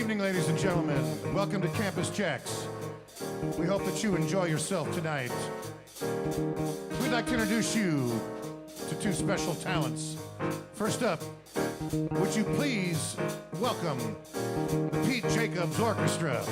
evening, ladies and gentlemen. Welcome to Campus JAX. We hope that you enjoy yourself tonight. We'd like to introduce you to two special talents. First up, would you please welcome the Pete JACOBS Orchestra.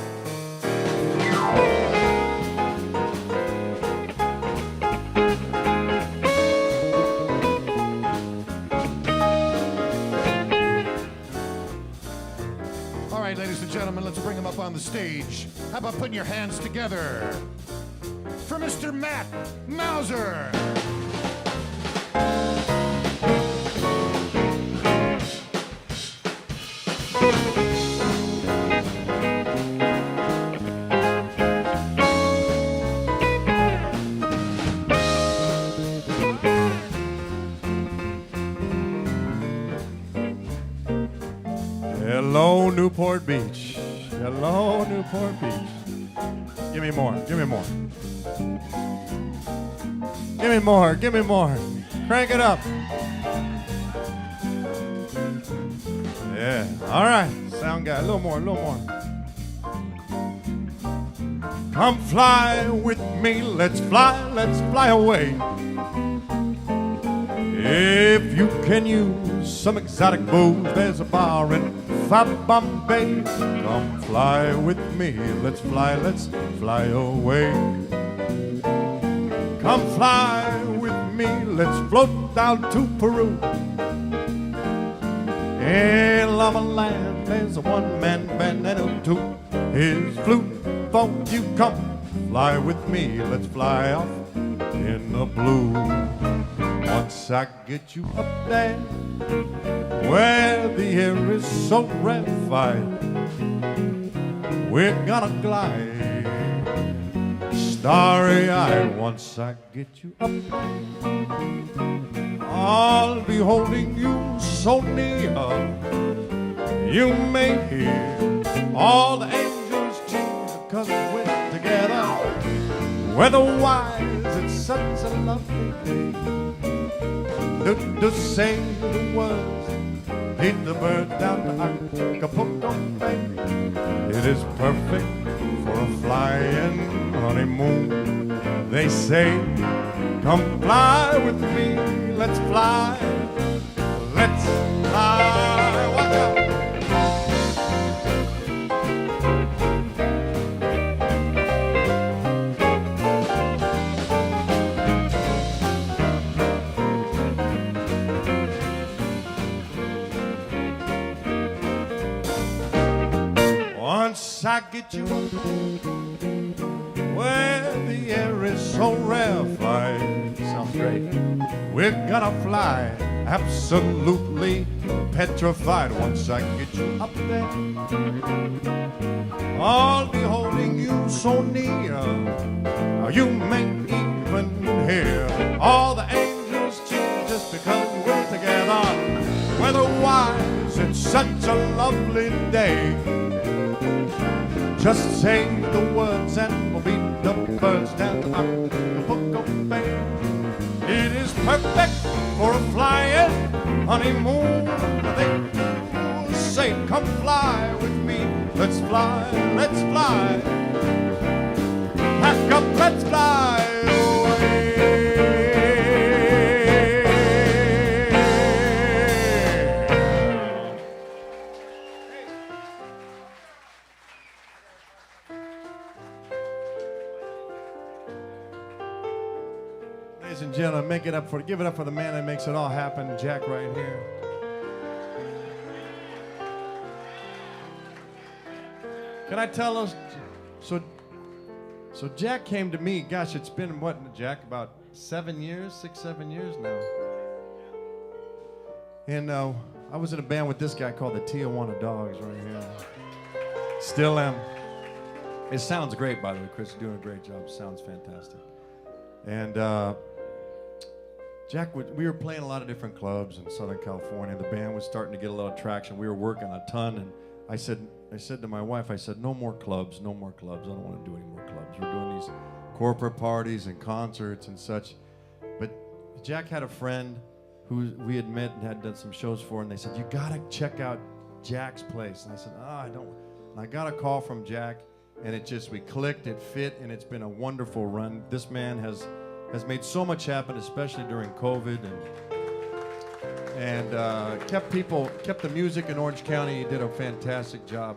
All right, ladies and gentlemen, let's bring them up on the stage. How about putting your hands together for Mr. Matt MAUSER. Hello, Newport Beach. Hello, Newport Beach. Give me more. Give me more. Give me more. Give me more. Crank it up. Yeah. All right. Sound guy. A little more. A little more. Come fly with me. Let's fly. Let's fly away. If you can use some exotic booze, there's a bar in Bombay. Come fly with me, let's fly away. Come fly with me, let's float down to Peru. In Llama Land, there's a one-man band and he'll toot his flute. Won't you come fly with me, let's fly off in the blue. Once I get you up there, where the air is so rarefied, we're gonna glide starry-eyed. Once I get you up there, I'll be holding you so near. You may hear all the angels cheer, 'cause we're together. Weather-wise, it's such a lovely day. To say the words, hit the bird down to Acapulco Bay. It is perfect for a flying honeymoon. They say, come fly with me, let's fly, let's fly. Watch out. Once I get you up where the air is so rarefied, sounds great, we're gonna fly absolutely petrified. Once I get you up there, I'll be holding you so near. You may even hear all the angels cheer, just because we're together. Weather-wise, it's such a lovely day. Just say the words and we'll beat the birds down to Acapulco Bay. It is perfect for a flying honeymoon. They say, come fly with me. Let's fly, let's fly. Pack up, let's fly away. Ladies and gentlemen, give it up for the man that makes it all happen, Jack right here. Can I tell us? So Jack came to me. Gosh, it's been what, Jack? About 7 years, 6, 7 years now. And I was in a band with this guy called the Tijuana Dogs right here. Still am. It sounds great, by the way. Chris is doing a great job. It sounds fantastic. And Jack, we were playing a lot of different clubs in Southern California. The band was starting to get a lot of traction. We were working a ton, and I said to my wife, I said, no more clubs, no more clubs. I don't want to do any more clubs. We're doing these corporate parties and concerts and such. But Jack had a friend who we had met and had done some shows for, and they said, you gotta check out Jack's place. And I said, And I got a call from Jack, and we clicked, it fit, and it's been a wonderful run. This man has made so much happen, especially during COVID, and kept the music in Orange County. He did a fantastic job.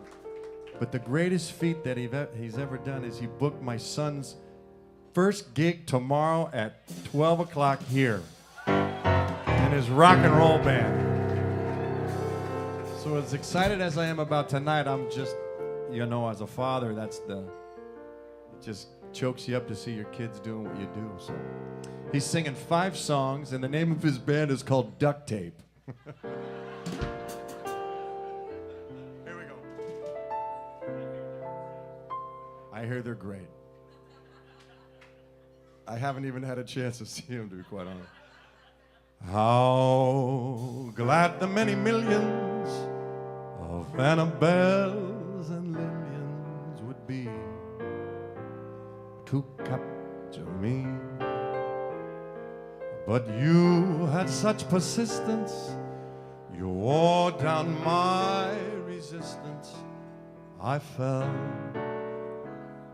But the greatest feat that he's ever done is he booked my son's first gig tomorrow at 12 o'clock here in his rock and roll band. So as excited as I am about tonight, I'm just, as a father, it just chokes you up to see your kids doing what you do. So he's singing 5 songs, and the name of his band is called Duct Tape. Here we go. I hear they're great. I haven't even had a chance to see him, to be quite honest. How glad the many millions of Annabelles and Lillians would be to capture me. But you had such persistence, you wore down my resistance. I fell,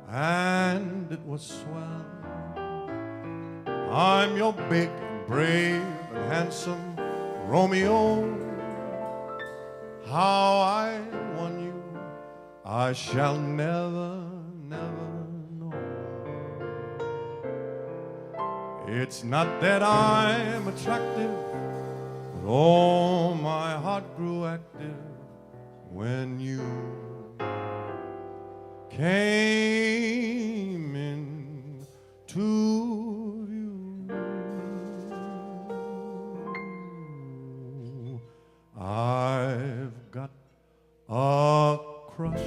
and it was swell. I'm your big, brave, and handsome Romeo. How I won you, I shall never, never know. It's not that I'm attractive, but oh, my heart grew active when you came into view. I've got a crush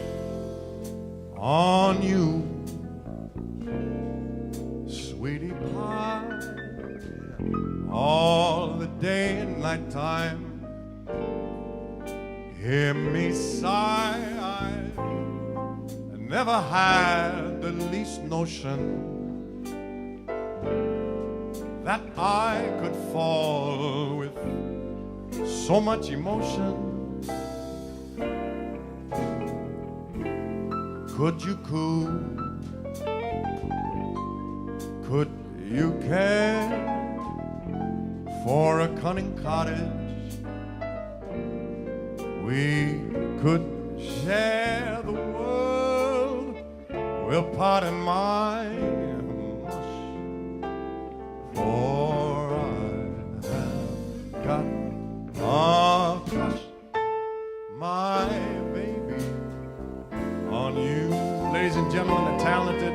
on you, sweetie pie, all the day and night time. Hear me sigh, I never had the least notion that I could fall with so much emotion. Could you coo? Could you care for a cunning cottage? We could share the world. Well, pardon my mush, for I have got a crush, my baby, on you. Ladies and gentlemen, the talented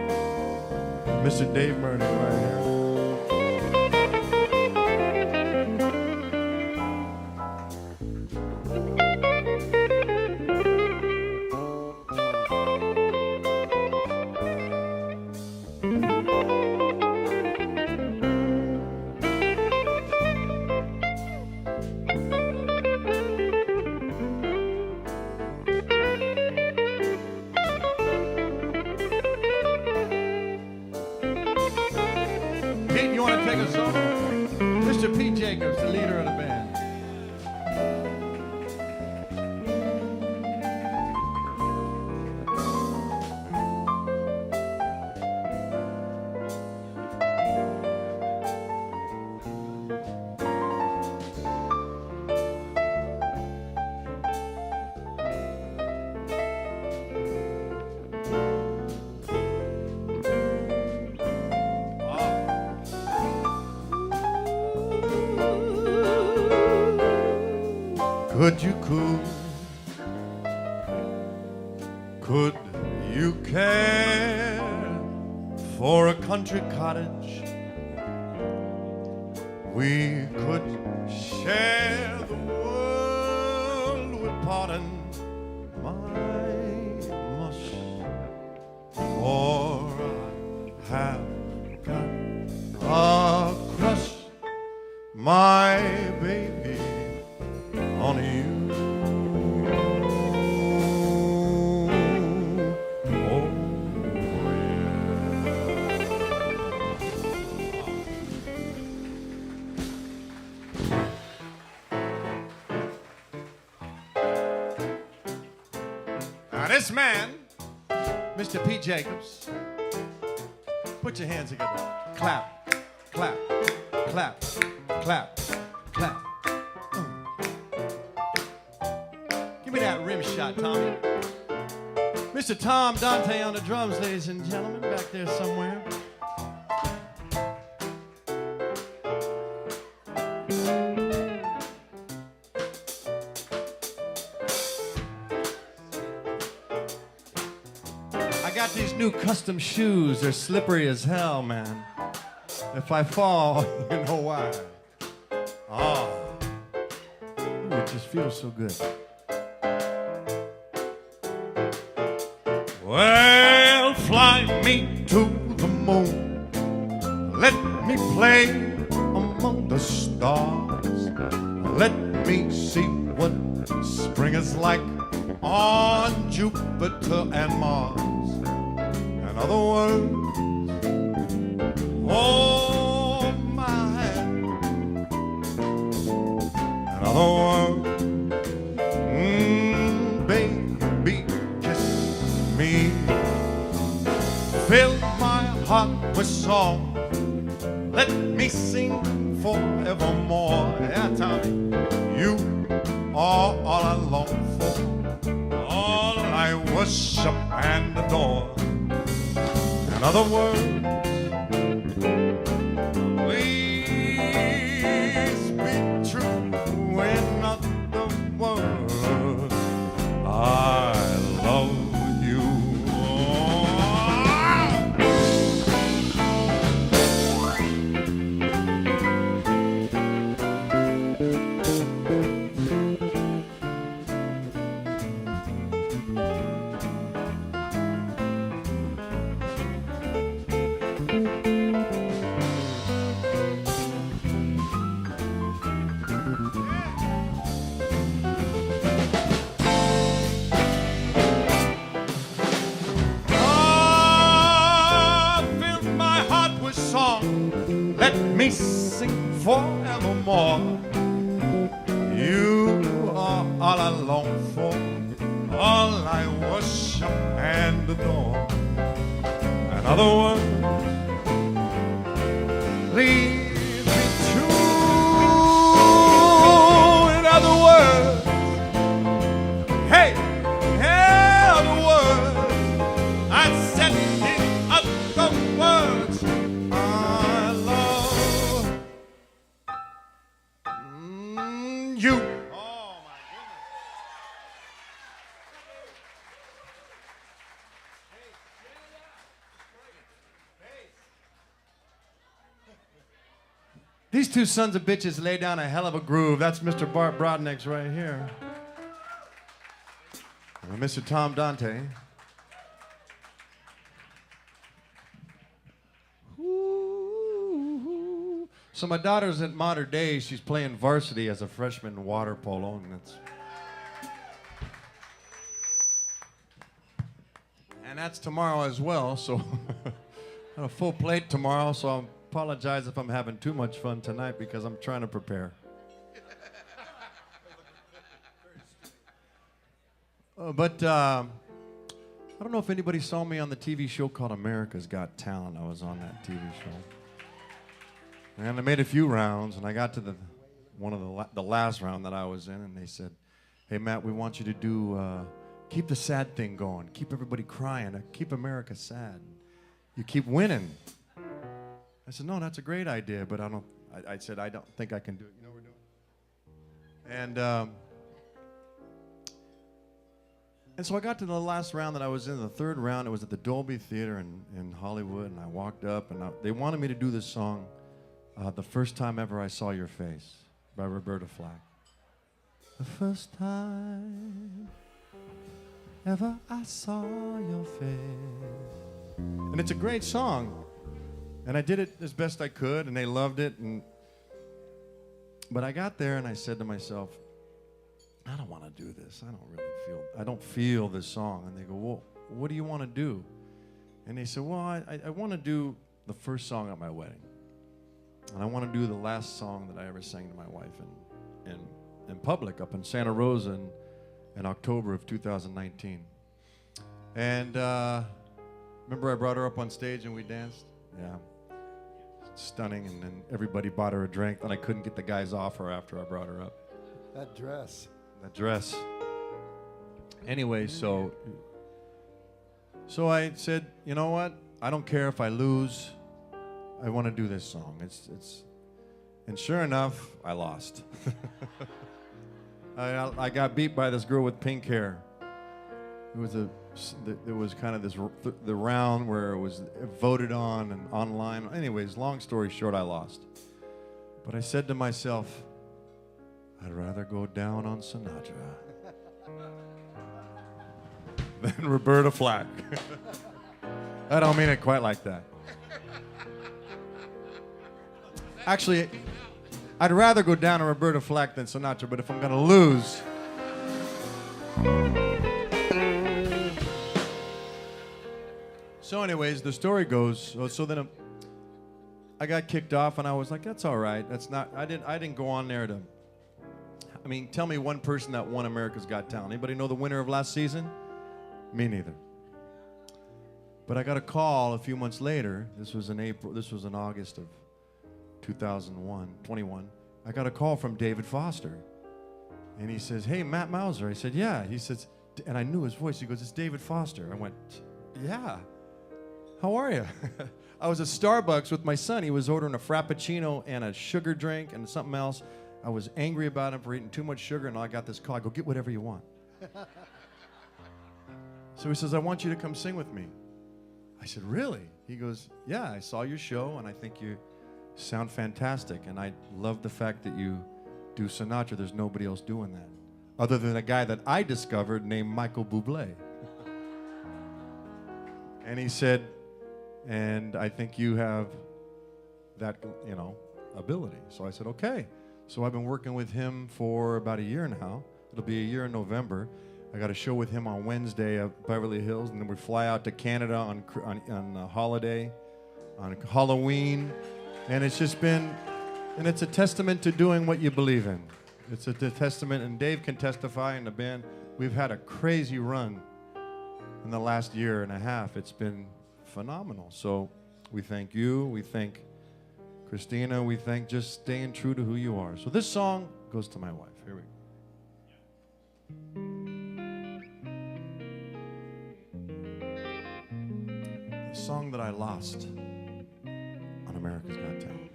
Mr. Dave Murney right here. Pete, you want to take a solo? Mr. Pete Jacobs, the leader of the band. Could you coo? Could you care for a country cottage? We could share the world with pardon my mush, for I have got a crush, my baby, on you. Oh, yeah. And This man, Mr. Pete Jacobs, put your hands together. Clap, clap, clap, clap, clap. Give me that rim shot, Tommy. Mr. Tom Dante on the drums, ladies and gentlemen, back there somewhere. I got these new custom shoes. They're slippery as hell, man. If I fall, you know why. Oh, ooh, it just feels so good. Well, fly me to the moon. Let me play among the stars. Let me see what spring is like on Jupiter and Mars. In other words, hold my hand. In other words, baby, kiss me. Fill my heart with song. Let me sing forevermore. Yeah, Tommy, you are all I long for, all I worship and adore. In other words, please be true. In other words, I love you. Let me sing forevermore. You are all I long for, all I worship and adore. In other words, please be true. In other words, hey, in other words, I said in other words, you. Oh my goodness. These two sons of bitches lay down a hell of a groove. That's Mr. Bart Brodnick's right here. And Mr. Tom Dante. So my daughter's at Modern Day. She's playing varsity as a freshman in water polo, and that's tomorrow as well. So I have a full plate tomorrow. So I apologize if I'm having too much fun tonight because I'm trying to prepare. But I don't know if anybody saw me on the TV show called America's Got Talent. I was on that TV show. And I made a few rounds, and I got to the last round that I was in, and they said, "Hey, Matt, we want you to do keep the sad thing going, keep everybody crying, keep America sad. You keep winning." I said, "No, that's a great idea, but I don't." I said, "I don't think I can do it." You know what we're doing? And so I got to the last round that I was in. The third round, it was at the Dolby Theater in Hollywood, and I walked up, and they wanted me to do this song. The First Time Ever I Saw Your Face by Roberta Flack. The first time ever I saw your face. And it's a great song. And I did it as best I could, and they loved it. But I got there and I said to myself, I don't want to do this. I don't feel this song. And they go, well, what do you want to do? And they said, well, I want to do the first song at my wedding. And I want to do the last song that I ever sang to my wife in public up in Santa Rosa in October of 2019. And remember I brought her up on stage and we danced? Yeah. Stunning. And then everybody bought her a drink, and I couldn't get the guys off her after I brought her up. That dress. That dress. Anyway, so I said, you know what? I don't care if I lose. I want to do this song. And sure enough, I lost. I got beat by this girl with pink hair. There was kind of the round where it was voted on and online. Anyways, long story short, I lost. But I said to myself, I'd rather go down on Sinatra than Roberta Flack. I don't mean it quite like that. Actually, I'd rather go down on Roberta Flack than Sinatra, but if I'm going to lose... So anyways, the story goes, so then I got kicked off, and I was like, that's all right. That's not, I didn't go on there to, I mean, tell me one person that won America's Got Talent. Anybody know the winner of last season? Me neither. But I got a call a few months later. This was in August of 2021. I got a call from David Foster. And he says, hey, Matt Mauser. I said, yeah. He says, and I knew his voice. He goes, it's David Foster. I went, yeah. How are you? I was at Starbucks with my son. He was ordering a Frappuccino and a sugar drink and something else. I was angry about him for eating too much sugar, and I got this call. I go, get whatever you want. So he says, I want you to come sing with me. I said, really? He goes, yeah, I saw your show, and I think you sound fantastic, and I love the fact that you do Sinatra. There's nobody else doing that, other than a guy that I discovered named Michael Bublé. And he said, and I think you have that, ability. So I said, okay. So I've been working with him for about a year now. It'll be a year in November. I got a show with him on Wednesday at Beverly Hills, and then we fly out to Canada on holiday, on Halloween. And it's just been, and it's a testament to doing what you believe in. It's a testament, and Dave can testify in the band. We've had a crazy run in the last year and a half. It's been phenomenal. So we thank you. We thank Christina. We thank just staying true to who you are. So this song goes to my wife. Here we go. The song that I lost on America's Got Talent.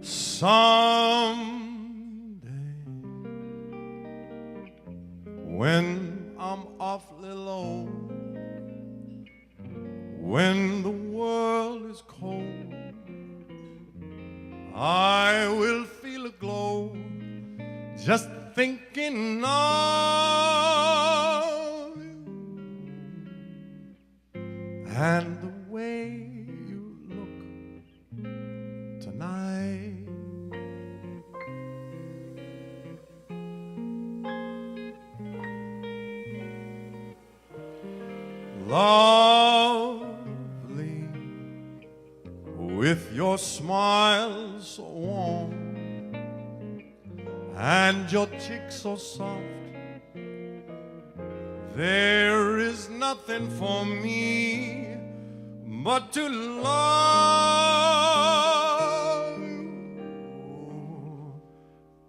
Someday, when I'm awfully low, when the world is cold, I will feel a glow just thinking of you and the way you look tonight. Lovely, with your smile so warm and your cheeks so soft, there is nothing for me but to love you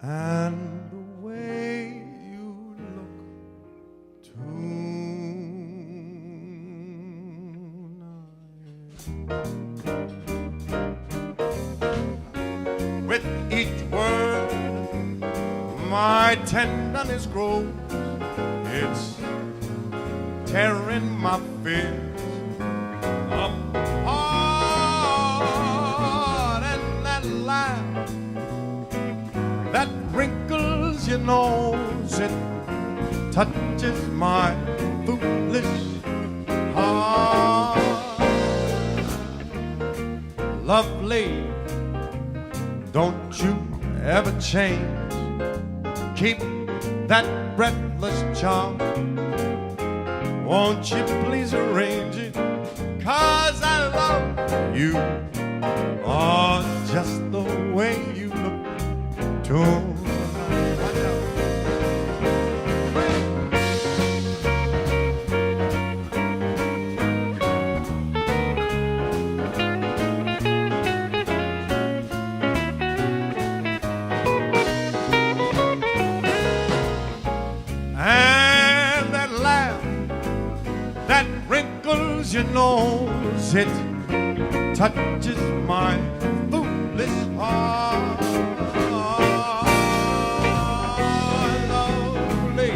and the way you look tonight. With each word my tenderness grows, it's tearing my fears apart, and that laugh that wrinkles your nose, it touches my foolish heart. Lovely, don't you ever change. Keep that breathless charm. Won't you please arrange it? 'Cause I love you. Oh, just the way you look tonight. wrinkles your nose, it touches my foolish heart. Lovely,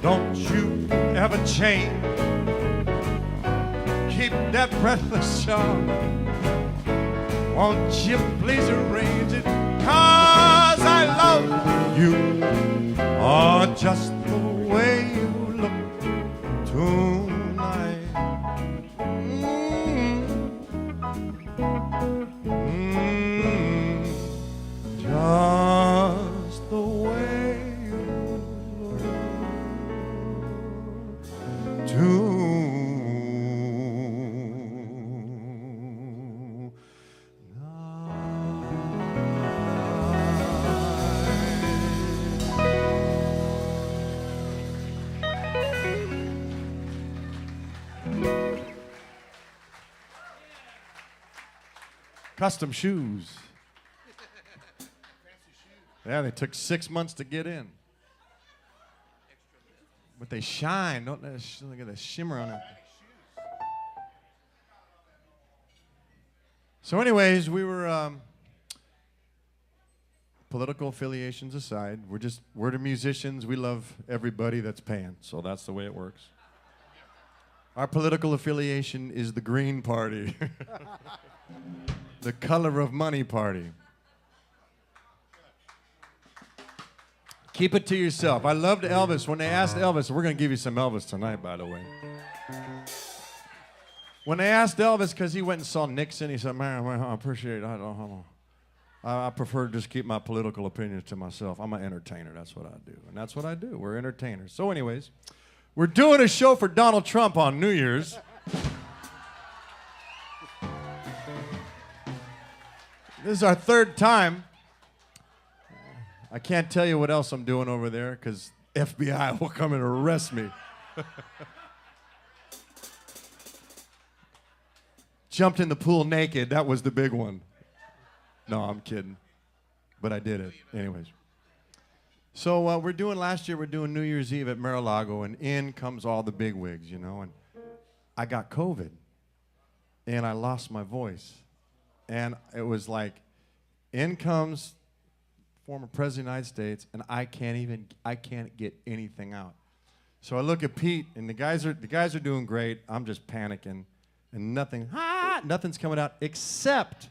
don't you ever change. Keep that breathless charm. Won't you please arrange it? 'Cause I love you. Oh, just the way you look tonight. Just the way you look tonight. Custom shoes. Yeah, they took 6 months to get in. But they shine. Don't they? Look at the shimmer on it. So anyways, we were, political affiliations aside, we're the musicians. We love everybody that's paying. So that's the way it works. Our political affiliation is the Green Party. The color of money party. Keep it to yourself. I loved Elvis. When they asked Elvis, we're going to give you some Elvis tonight, by the way. When they asked Elvis, because he went and saw Nixon, he said, man, I appreciate it. I prefer to just keep my political opinions to myself. I'm an entertainer. That's what I do. And that's what I do. We're entertainers. So anyways, we're doing a show for Donald Trump on New Year's. This is our third time. I can't tell you what else I'm doing over there because FBI will come and arrest me. Jumped in the pool naked. That was the big one. No, I'm kidding. But I did it. Anyways. So last year we're doing New Year's Eve at Mar-a-Lago, and in comes all the bigwigs, you know. And I got COVID. And I lost my voice. And it was like, in comes former President of the United States, and I can't get anything out. So I look at Pete, and the guys are doing great. I'm just panicking, and nothing's coming out except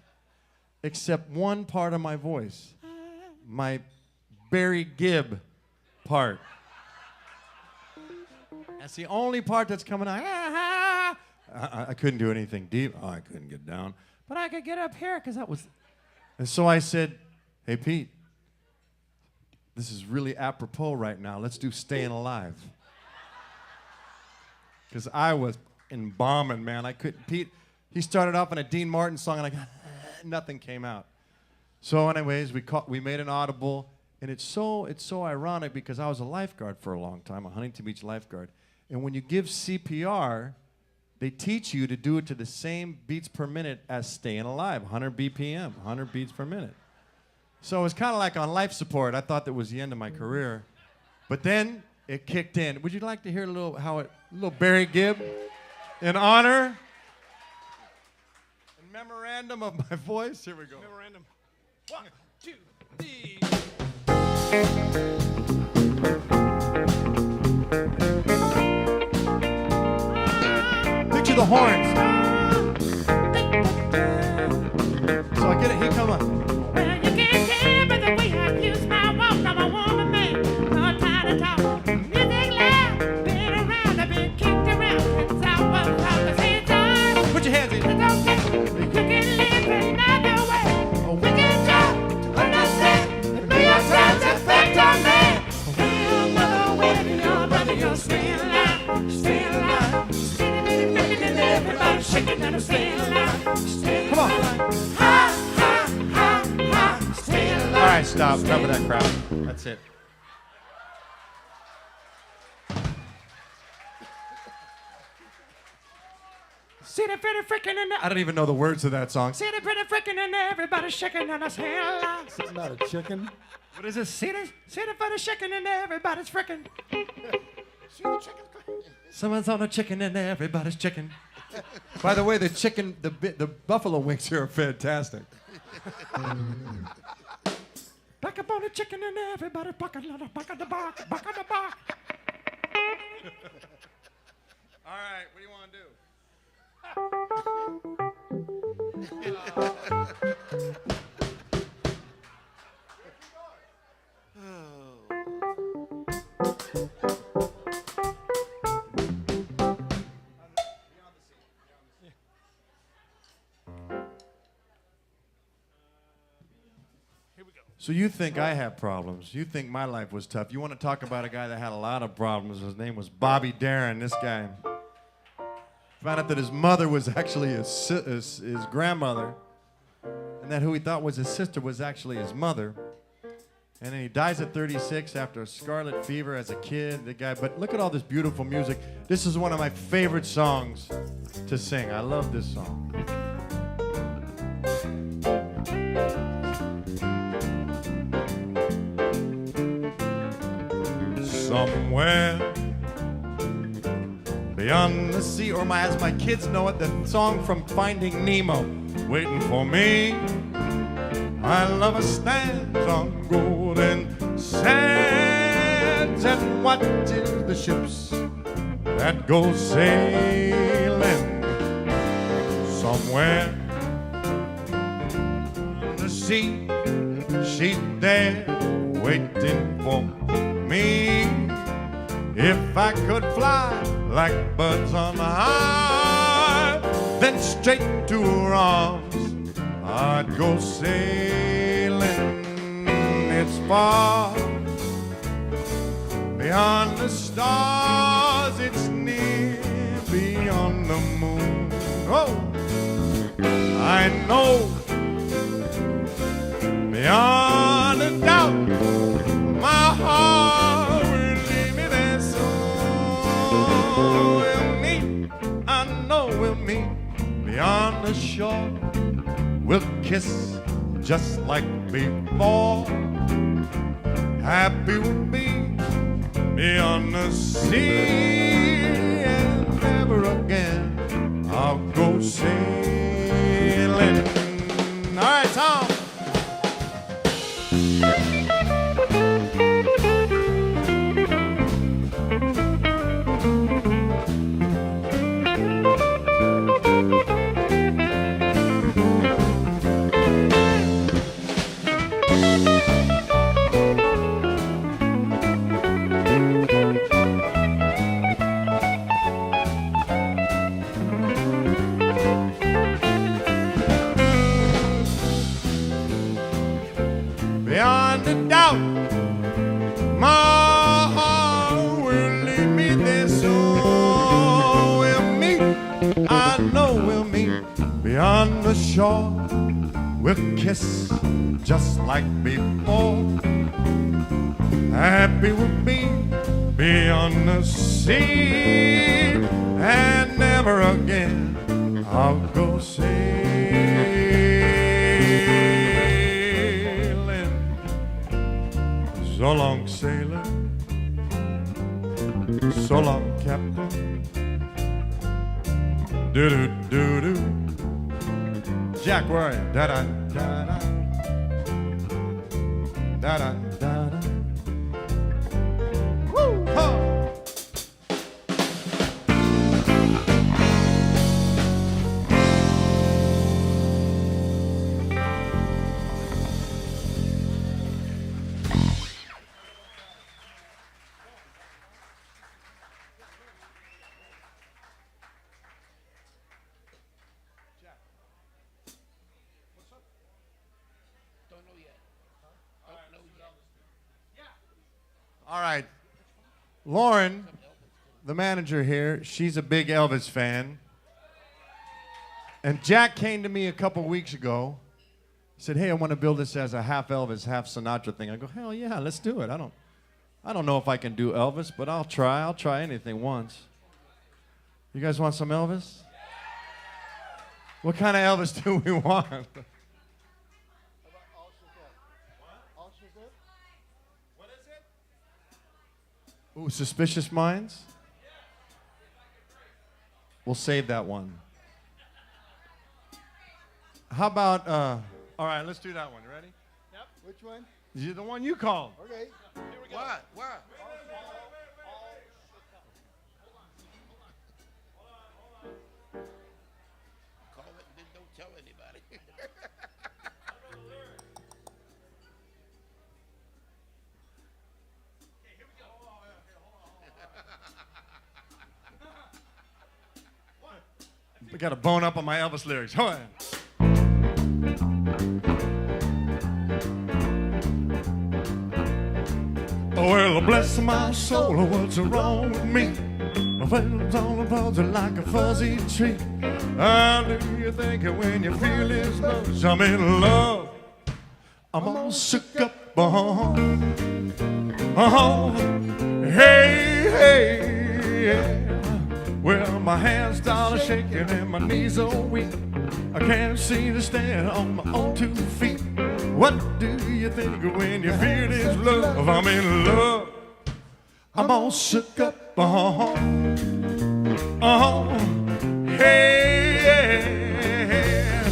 one part of my voice, my Barry Gibb part. That's the only part that's coming out. I couldn't do anything deep. Oh, I couldn't get down, but I could get up here because that was. And so I said, "Hey Pete, this is really apropos right now. Let's do Staying Alive." Because I was embalming, man. I couldn't. Pete, he started off on a Dean Martin song, and nothing came out. So anyways, we made an audible, and it's so ironic because I was a lifeguard for a long time, a Huntington Beach lifeguard. And when you give CPR, they teach you to do it to the same beats per minute as Staying Alive, 100 BPM, 100 beats per minute. So it was kind of like on life support. I thought that was the end of my career. But then it kicked in. Would you like to hear a little Barry Gibb in honor? In memorandum of my voice? Here we go. Memorandum. 1, 2, 3. Picture the horns. So I get it. He come up. Well, you can't tell by the way I use my walk. I'm a woman, man. Not tired of talking. Music loud. Been around. I've been kicked around since I was about the same time. Put your hands in. It's okay. You can live another way. We can try to understand the New York Times effect on me. Still another way. Your brother, you're staying alive. Staying alive. Staying alive. Everybody shaking and staying alive. Staying Come on. alive. Ha, ha, ha, ha. Staying alive. All right, stop. Enough of that crap. That's it. See the pretty freaking and I don't even know the words of that song. see the pretty freaking and everybody shaking and staying alive. It's not a chicken. What is this? See the pretty shaking and everybody's freaking. See the chicken? Someone's on a chicken and everybody's chicken. By the way, the buffalo wings here are fantastic. Back up on the chicken and everybody bucket on the bucket the bark. All right, what do you want to do? So you think I have problems. You think my life was tough. You want to talk about a guy that had a lot of problems. His name was Bobby Darin. This guy found out that his mother was actually his grandmother, and that who he thought was his sister was actually his mother. And then he dies at 36 after a scarlet fever as a kid. The guy, but look at all this beautiful music. This is one of my favorite songs to sing. I love this song. Somewhere beyond the sea, or as my kids know it, the song from Finding Nemo. Waiting for me, my lover stands on golden sands and watches the ships that go sailing. Somewhere on the sea, she's there waiting for me. If I could fly like birds on high, then straight to her arms I'd go sailing. It's far beyond the stars, it's near beyond the moon. Oh, I know beyond a doubt my heart will lead me there soon. We'll meet, I know we'll meet beyond the shore. We'll kiss just like before. Happy we'll be beyond the sea, and never again I'll go sailing. All right, Tom. Beyond a doubt, my heart will lead me there soon. We'll meet, I know we'll meet beyond the shore. We'll kiss just like before. Happy we'll be beyond the sea, and never again I'll go sailing. So long, sailor. So long, captain. Do-do-do-do. Jack, where are you? Da-da-da-da. Da-da-da-da. Woo! Huh. All right. Lauren, the manager here, she's a big Elvis fan. And Jack came to me a couple weeks ago. He said, hey, I want to build this as a half Elvis, half Sinatra thing. I go, hell yeah, let's do it. I don't know if I can do Elvis, but I'll try. I'll try anything once. You guys want some Elvis? What kind of Elvis do we want? Ooh, Suspicious Minds? We'll save that one. How about, all right, let's do that one. You ready? Yep. Which one? You're the one you called. Okay. What? What? Call it and then don't tell anybody. We got a bone up on my Elvis lyrics. Hold on. Oh, well, bless my soul, what's wrong with me? My feelings all fuzzy like a fuzzy tree. How do you think when you feel this love? I'm in love. I'm all shook up. Hey, hey, yeah. Well, my hands start shaking and my knees are weak. I can't seem to stand on my own 2 feet. What do you think when you feel this love? I'm in love. I'm all shook up. Hey, yeah.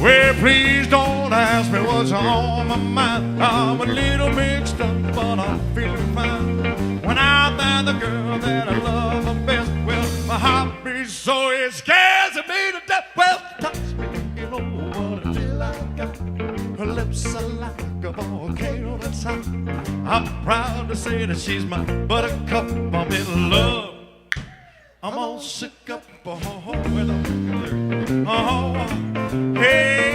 Well, please don't ask me what's on my mind. I'm a little mixed up, but I'm feeling fine. When I find the girl that I love the best, well, my heart beats so it scares me to death. Well, touch me, you know what I feel like. Her lips are like a volcano that's hot. I'm proud to say that she's my buttercup. I'm in love. I'm all shook up. Hey,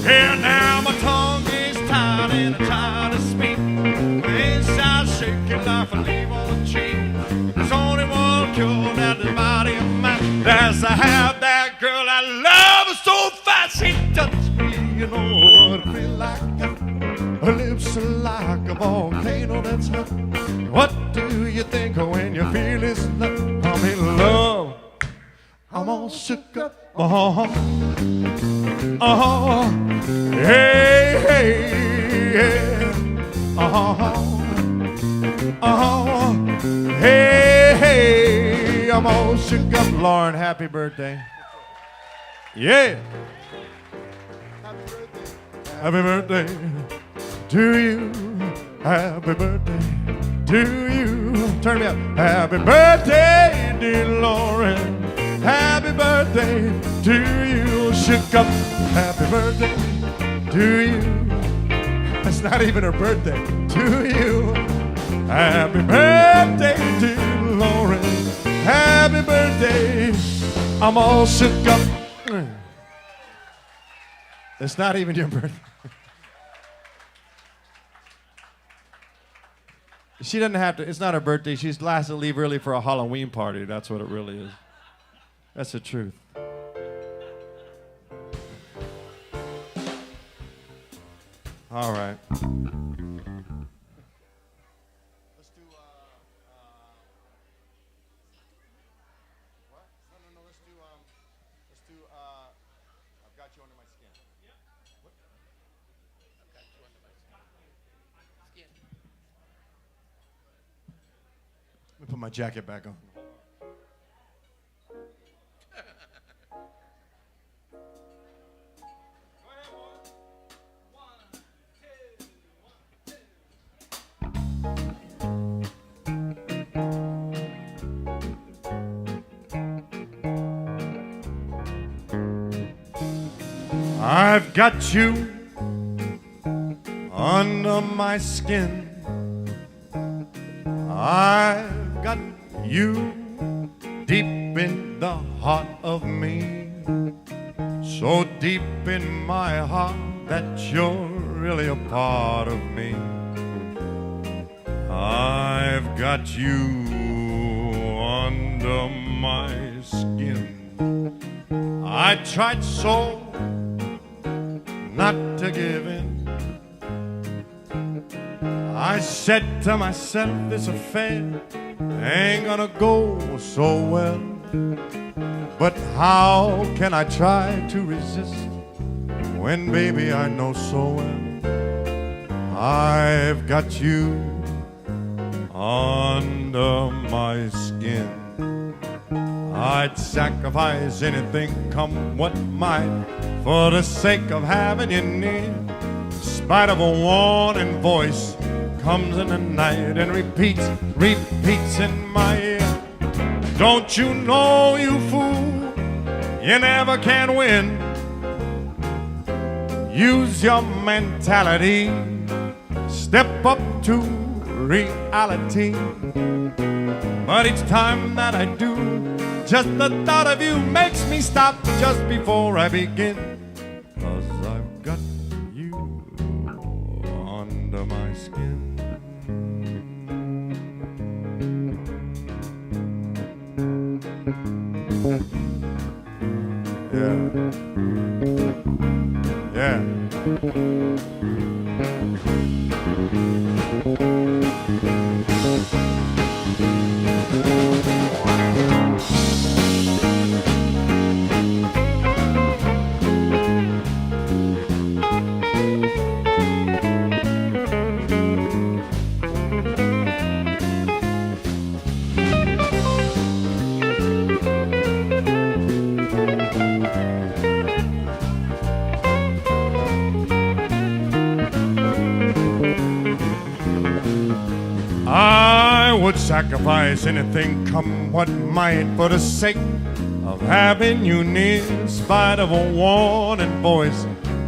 yeah, now my tongue is tied and I'm trying to speak. My inside shaking like a leaf on a tree. There's only one cure that the body of mine. That's to have that girl I love her so fast. She touched me, you know what I feel like. Her lips are like a volcano that's hot. What do you think when you feel this love? I'm in love. I'm all shook up. Hey, hey, yeah. Hey, hey, I'm all shook up. Lauren, happy birthday. Yeah. Happy birthday to you. Happy birthday to you. Turn me up. Happy birthday, dear Lauren. Happy birthday to you. Shook up. Happy birthday to you. It's not even her birthday. To you. Happy birthday, dear Lauren. Happy birthday. I'm all shook up. It's not even your birthday. She doesn't have to, it's not her birthday. She's last to leave early for a Halloween party. That's what it really is. That's the truth. All right. Let's do, what? No, let's do, I've got you under my skin. What? I've got you under my skin. Let me put my jacket back on. I've got you under my skin. I've got you deep in the heart of me. So deep in my heart that you're really a part of me. I've got you under my skin. I tried so not to give in. I said to myself, this affair ain't gonna go so well. But how can I try to resist when, baby, I know so well I've got you under my skin. I'd sacrifice anything, come what might, for the sake of having you near. In spite of a warning voice, comes in the night and repeats in my ear. Don't you know, you fool, you never can win. Use your mentality, step up to reality. But each time that I do, just the thought of you makes me stop just before I begin. 'Cause I've got you under my skin. Yeah. I would sacrifice anything, come what might, for the sake of having you near. In spite of a warning voice,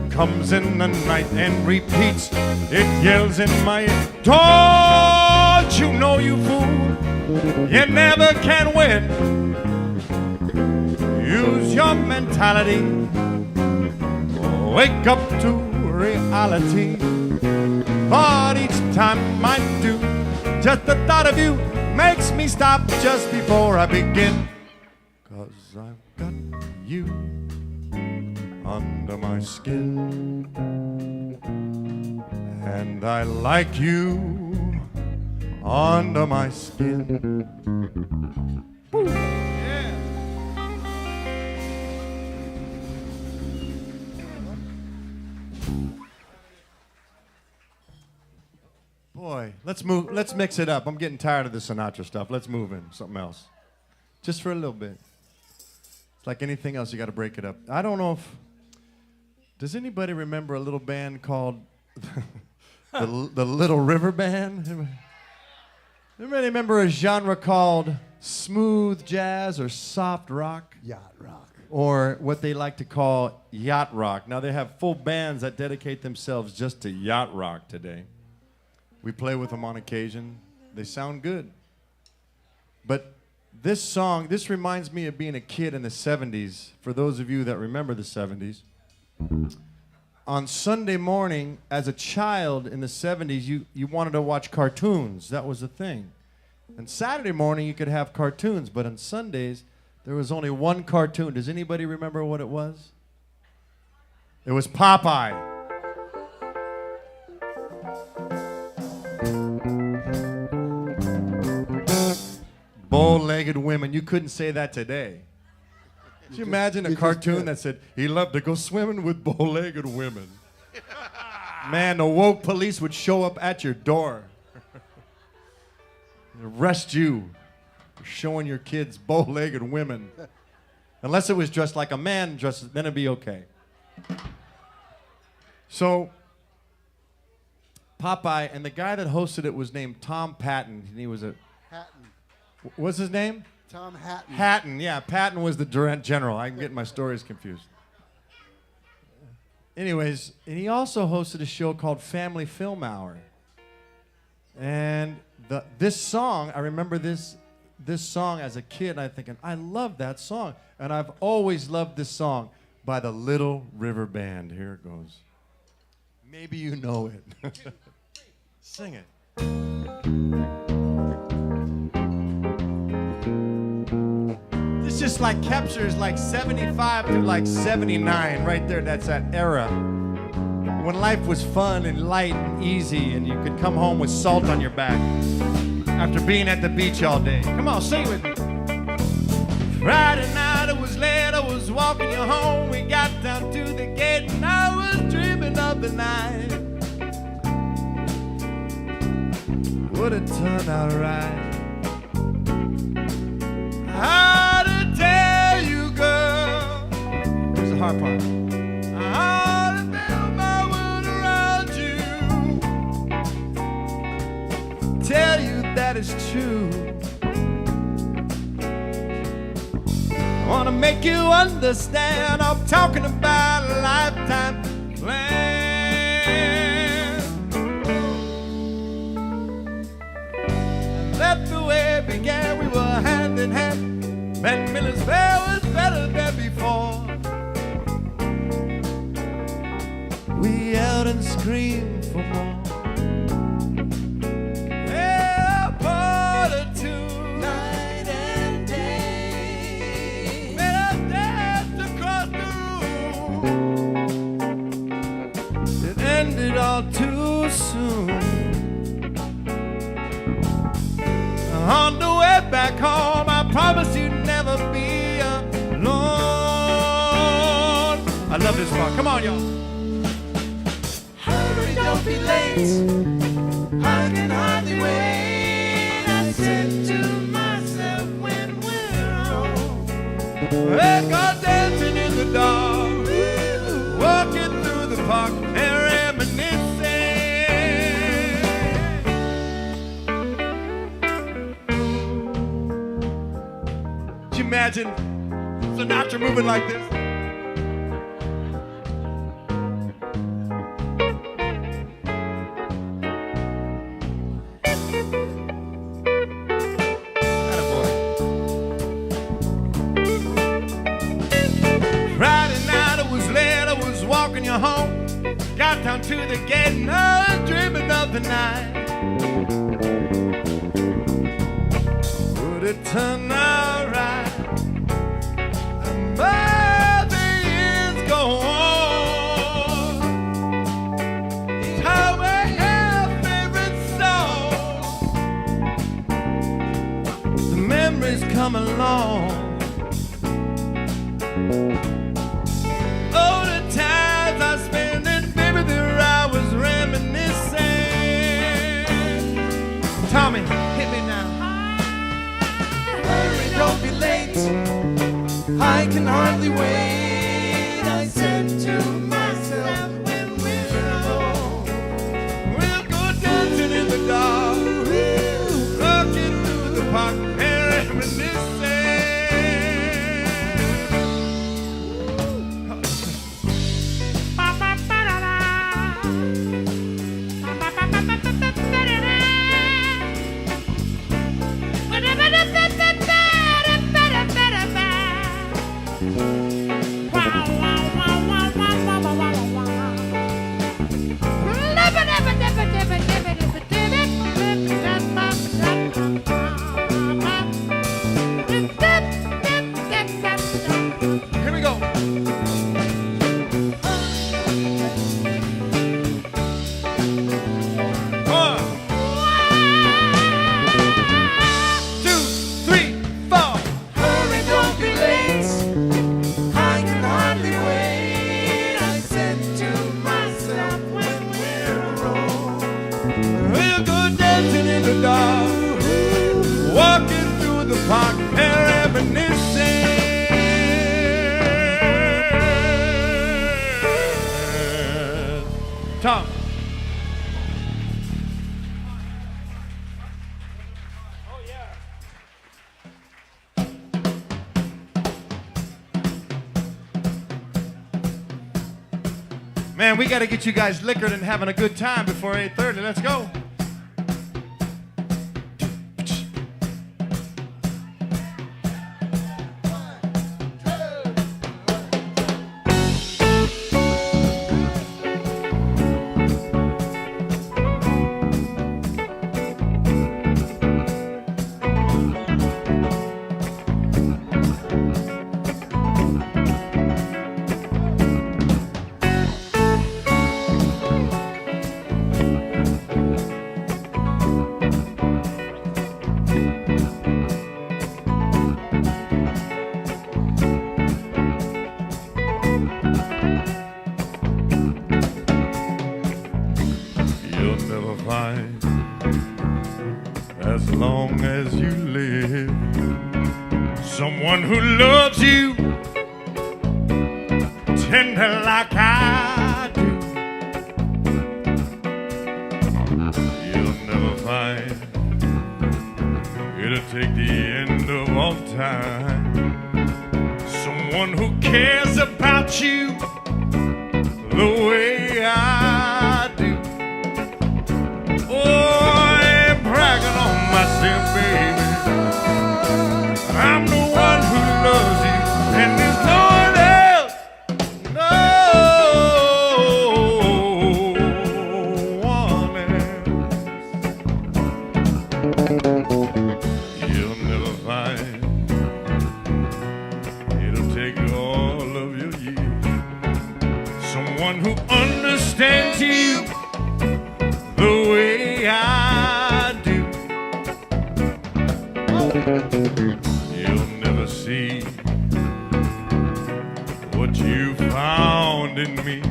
comes in the night and repeats, it yells in my ear. Don't you know, you fool, you never can win. Use your mentality, wake up to reality. But each time I do, just the thought of you makes me stop just before I begin. 'Cause I've got you under my skin. And I like you under my skin. Woo. Yeah. Boy, let's mix it up. I'm getting tired of the Sinatra stuff. Let's move in something else. Just for a little bit. It's like anything else, you got to break it up. I don't know if... Does anybody remember a little band called the Little River Band? Anybody remember a genre called smooth jazz or soft rock? Yacht rock. Or what they like to call yacht rock. Now, they have full bands that dedicate themselves just to yacht rock today. We play with them on occasion. They sound good. But this song, this reminds me of being a kid in the 70s. For those of you that remember the 70s. On Sunday morning, as a child in the 70s, you wanted to watch cartoons. That was the thing. And Saturday morning, you could have cartoons. But on Sundays, there was only one cartoon. Does anybody remember what it was? It was Popeye. Bow-legged women. You couldn't say that today. Could you imagine a cartoon that said, he loved to go swimming with bow-legged women? Man, the woke police would show up at your door. Arrest you for showing your kids bow-legged women. Unless it was dressed like a man dressed, then it'd be okay. So, Popeye, and the guy that hosted it was named Tom Patton, and he was a... Hatton. What's his name? Tom Hatton. Hatton, yeah. Patton was the general. I'm getting my stories confused. Anyways, and he also hosted a show called Family Film Hour. And this song, I remember this song as a kid, I'm thinking, I love that song. And I've always loved this song by the Little River Band. Here it goes. Maybe you know it. Sing it. This just like captures like 75 to like 79 right there. That's that era when life was fun and light and easy and you could come home with salt on your back after being at the beach all day. Come on, sing with me. Friday night it was late, I was walking you home. We got down to the gate and I was dreaming of the night. Would it turn out right? How to tell guitar part. I'll build my world around you. Tell you that it's true. I wanna make you understand. I'm talking about a lifetime plan. That's the way it began. We were hand in hand. Met Millersville was better than before. We yelled and screamed for more. Ended all too soon. On the way back home, I promise you'd never be alone. I love this part. Come on, y'all. Hurry, don't be late. I can hardly wait. I said to myself when we're alone. Hey, go dancing in the dark, walking through the park and reminiscing. Could you imagine Sinatra moving like this? Walking you home, got down to the gate and I was dreaming of the night. Would it turn out right? But the years go on. How we have favorite songs. The memories come along. Oh, the times I spent in baby, there I was reminiscing. Tommy, hit me now. Hurry, don't be late. I can hardly wait. I said to myself when we're alone. We'll go dancing in the dark, walking through the park and reminiscing. Here we go. One, 2, 3, 4. Hurry, don't be late. I can hardly wait. I said to myself when we're alone. We'll go dancing in the dark, walking through the park and reminiscing. Tom. Man, we got to get you guys liquored and having a good time before 8:30. Let's go. as long as you live. Someone who loves you end like I do. You'll never find it'll take the end of all time. Someone who cares about you the way I do. Oh, I ain't bragging on myself, baby. I'm the one who loves you, and there's no one else, no one else. You'll never find it'll take all of your years. Someone who understands you the way I do. You'll never see what you found in me.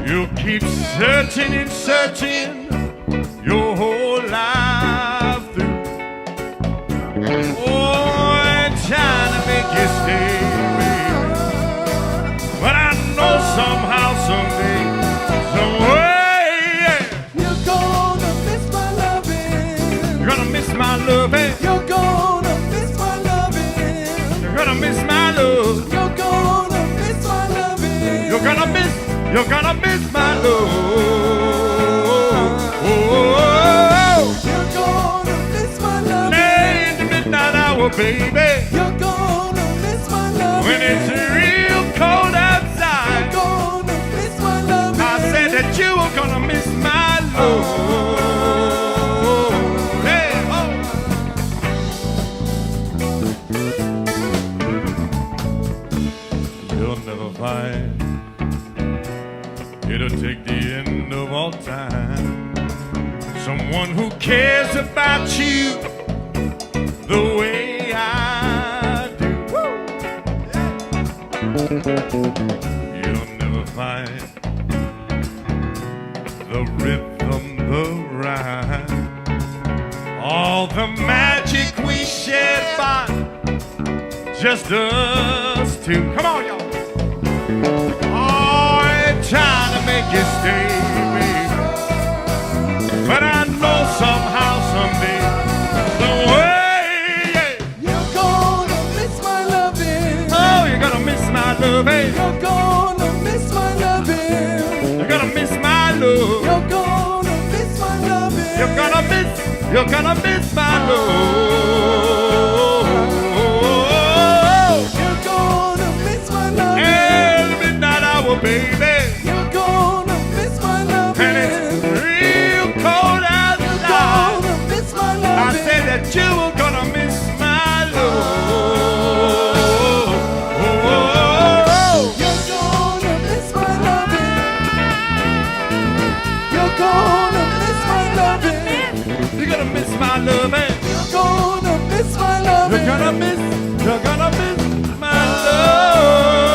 You'll keep searching and searching your whole life through. Oh, I'm trying to make you stay, baby. But I know somehow, someday, some way, yeah, You're gonna miss my loving. you're gonna miss my loving. You're gonna miss my loving. You're gonna miss my love. You're gonna miss my loving. You're gonna miss my love. Oh, You're gonna miss my loving. late in the midnight hour, baby, You're gonna miss my loving. when it's real cold outside. You're gonna miss my loving. I said that you were gonna miss my love. Hey, oh. You'll never find it'll take the end of all time. Someone who cares about you the way I do. You'll never find the rhythm, the rhyme, all the magic we shared by just us two. Come on, y'all. Oh, I'm trying to make you stay, baby. But I know somehow, someday, the way, yeah. You're gonna miss my loving. Oh, you're gonna miss my love, eh? You're gonna miss my loving. You're gonna miss my love. You're gonna miss my loving. You're gonna miss my love. You're gonna miss my loving. And the midnight hour, baby. You're gonna miss my loving. And it's real cold outside. Gonna miss my I loving. said that you were gonna miss my love. You're gonna miss my loving. You're gonna miss my loving. You're gonna miss my love, eh? You're gonna miss my loving. You're gonna miss my love.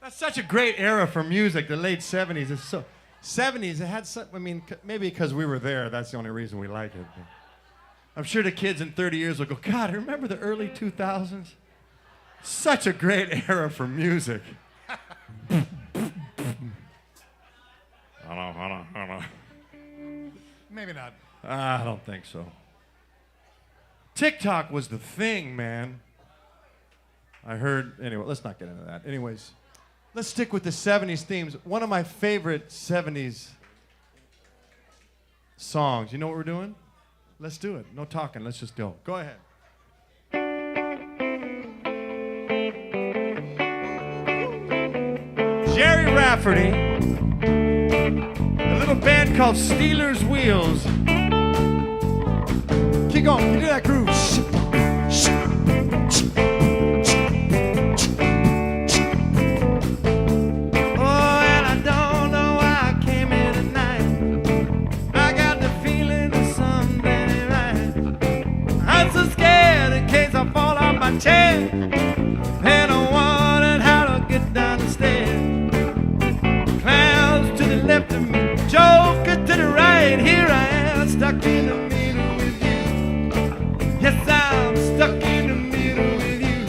That's such a great era for music, the late 70s. It's so 70s, it had some, I mean, maybe because we were there, that's the only reason we like it. I'm sure the kids in 30 years will go, God, remember the early 2000s? Such a great era for music. I don't know. Maybe not. I don't think so. TikTok was the thing, man. I heard, anyway, let's not get into that. Anyways, let's stick with the 70s themes. One of my favorite 70s songs. You know what we're doing? Let's do it. No talking. Let's just go. Go ahead. Jerry Rafferty, a little band called Steelers Wheels. Keep going. Can you do that groove? a chair, and I wondered how to get down the stairs. Clowns to the left of me, Joker to the right. Here I am, stuck in the middle with you. Yes, I'm stuck in the middle with you,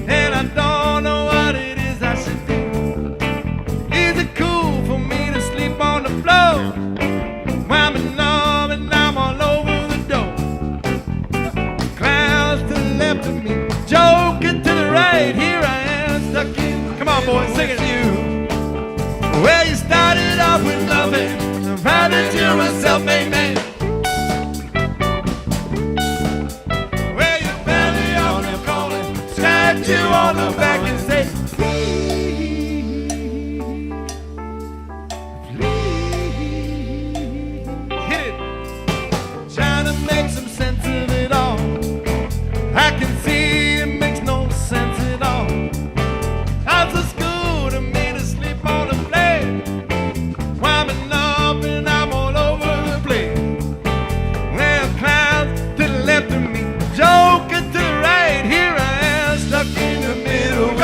and I don't know what it is I should do. Is it cool for me to sleep on the floor? I'm in love and I'm all over the door. Clowns to the left of me, Joker to the right. Here I am, stuck in. Come on, boys, sing it to you. Well, you started off with loving, found that you're a self-made man. Well, you found me on your calling, slapped you on the back and said, hit it. Trying to make some sense of it all. I can see it makes no sense at all. How's the school to me to sleep on the bed? I'm in love and I'm all over the place. Well, clowns to the left of me, Joker to the right. Here I am, stuck in the middle with you.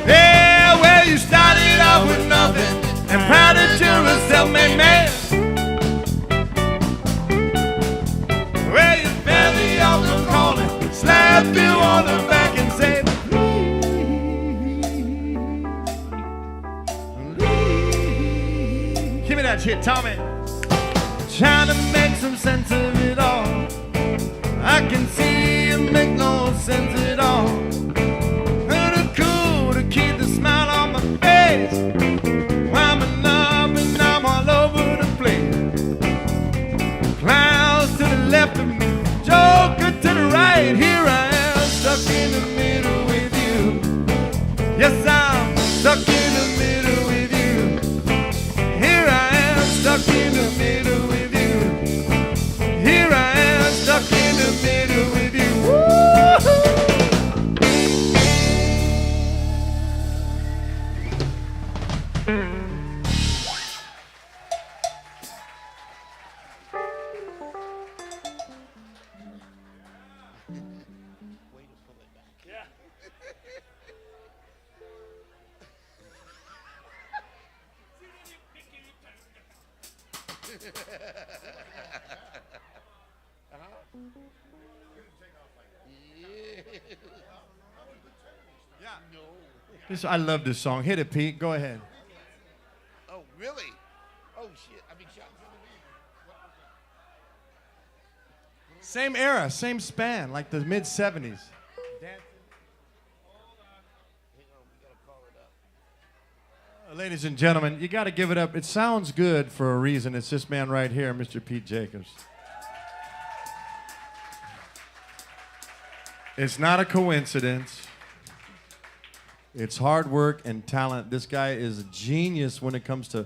Yeah, well, you started off with nothing and proud that you're a self-made man. Well, you found the altar calling, slapped you on the back and said, give me that shit, Tommy. Trying to make some sense of it all. I can see it make no sense at all. Kinda cool to keep the smile on my face. I'm in love and I'm all over the place. Clowns to the left of me, Joker to the right. Here I am, stuck in the middle with you. Yes, I'm stuck in the middle with you. Here I am, stuck in the middle with you. Here I am, stuck in the middle with you. Woo-hoo! Way to pull it back. Yeah. I love this song. Hit it, Pete. Go ahead. Oh, really? Oh, shit. I mean, shot. Same era, same span, like the mid 70s. Hang on, we gotta call it up. Ladies and gentlemen, you got to give it up. It sounds good for a reason. It's this man right here, Mr. Pete Jacobs. It's not a coincidence. It's hard work and talent. This guy is a genius when it comes to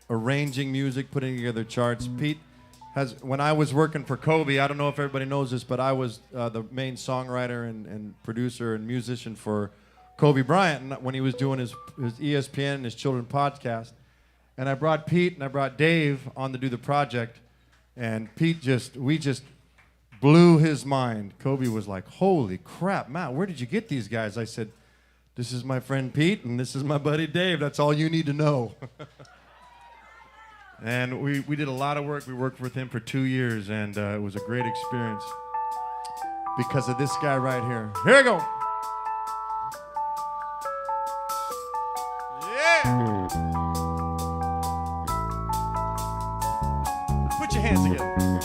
arranging music, putting together charts. Pete has, when I was working for Kobe, I don't know if everybody knows this, but I was the main songwriter and producer and musician for Kobe Bryant when he was doing his ESPN and his children's podcast. And I brought Pete and I brought Dave on to do the project. And Pete we just blew his mind. Kobe was like, holy crap, Matt, where did you get these guys? I said, this is my friend Pete and this is my buddy Dave. That's all you need to know. And we did a lot of work. We worked with him for 2 years, and it was a great experience because of this guy right here. Here we go. Yeah. Put your hands together.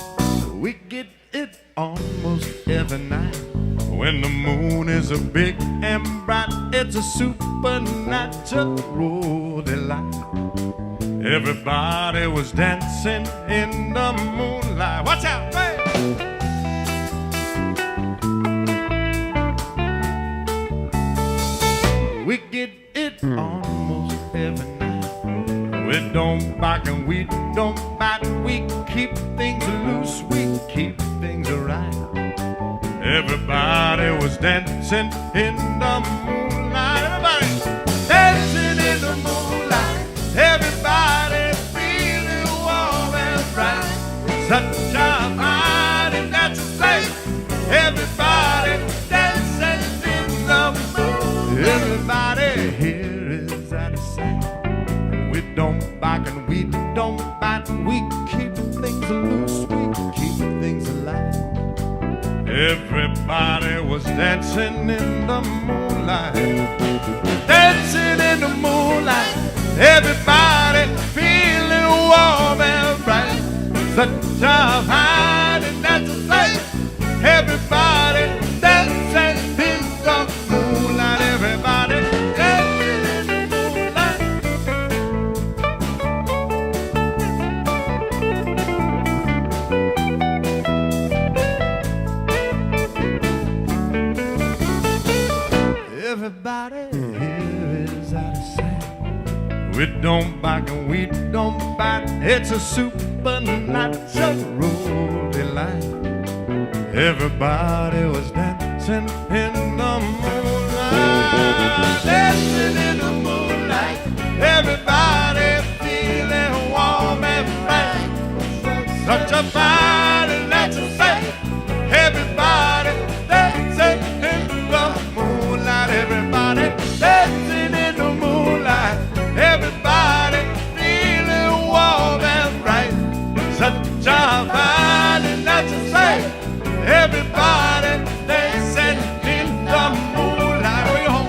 We get it almost every night. When the moon is a big and bright, it's a supernatural delight. Everybody was dancing in the moonlight. Watch out, hey! We get it almost every night. we don't bite, we keep things loose, we keep things right. Everybody was dancing in the moonlight. Everybody dancing in the moonlight. Everybody feeling warm and bright. Such a mighty natural place. Everybody dancing in the moon. Everybody here is out of sight. We don't bite and we don't bite. We keep things loose, we keep things alive. Everybody was dancing in the moonlight. Dancing in the moonlight. Everybody feeling warm and bright. Such a high and that's a place. Everybody dancing in the moonlight. Everybody dancing in the moonlight. Everybody here is out of sight. We don't bite and we don't bite. It's a supernatural delight. Everybody was dancing in the moonlight. Dancing in the moonlight. Everybody feeling warm and bright. Such a fine and natural sight. Everybody dancing in the moonlight. Everybody dancing in the moonlight. Everybody feeling warm and bright. Such a fine and natural sight. Everybody dancing in the moonlight. Way home.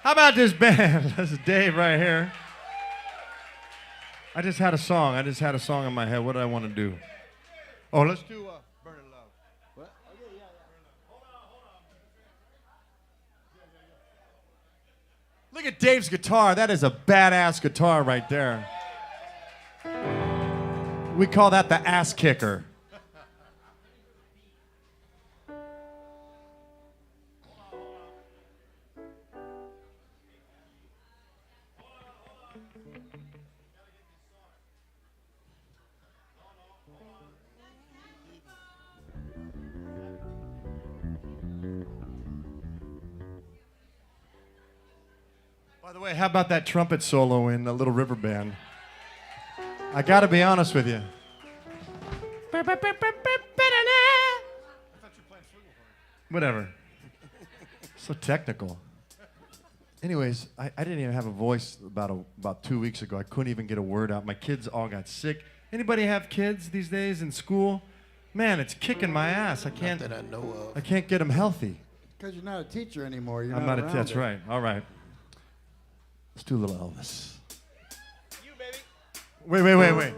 How about this band? This is Dave right here. I just had a song. I just had a song in my head. What do I want to do? Oh, let's do Burning Love. What? Oh, yeah. Look at Dave's guitar. That is a badass guitar right there. We call that the ass kicker. By the way, how about that trumpet solo in Little River Band? I gotta be honest with you. Whatever. So technical. Anyways, I didn't even have a voice about 2 weeks ago. I couldn't even get a word out. My kids all got sick. Anybody have kids these days in school? Man, it's kicking my ass. I can't get them healthy. Because you're not a teacher anymore. You're I'm not not. around That's it. right. All right. Let's do a little Elvis. You, baby. Wait.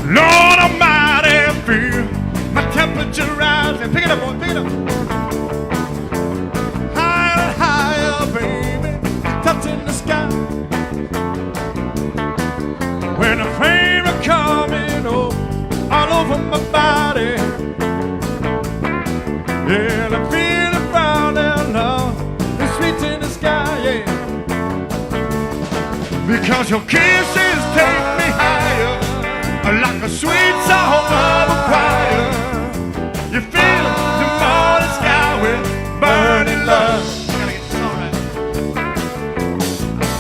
Lord Almighty, feel my temperature rising. Pick it up, boy, pick it up. Higher and higher, baby, touching the sky. When the flame are coming all over my body. Yeah, I feel it falling love, the sweet in the sky, yeah. Because your kisses take me higher, like a sweet song of a choir. You fill the morning sky with burning love. I gotta get this all right.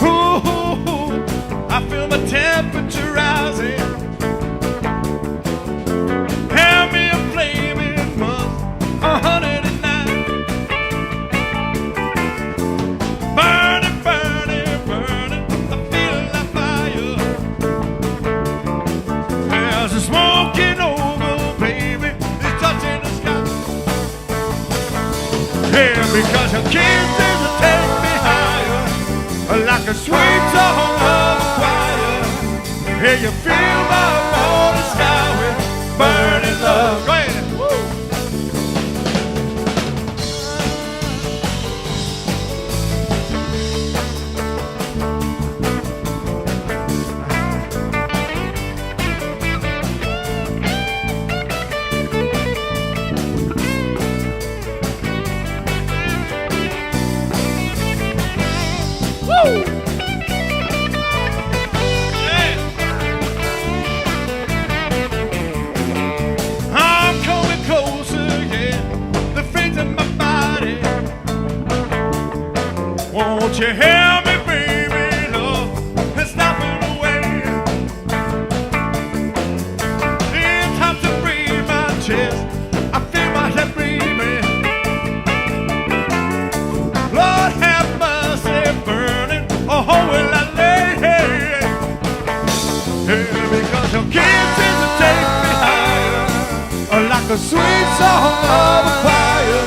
Ooh, I feel my temperature rising. Hand me a flaming month, 109. Burning, burning, burning. I feel like fire. because your kisses will take me higher, like a sweet song of a choir. Yeah, you fill my morning sky with burning love. Go ahead. I'm coming closer, yeah. The things in my body. Won't you help me, baby? Love, it's stopping away. It's time to breathe my chest. I feel my head breathing. Lord have mercy, burning. Oh, will I lay? Yeah, because your kisses will take me higher, like a sweet song of a choir.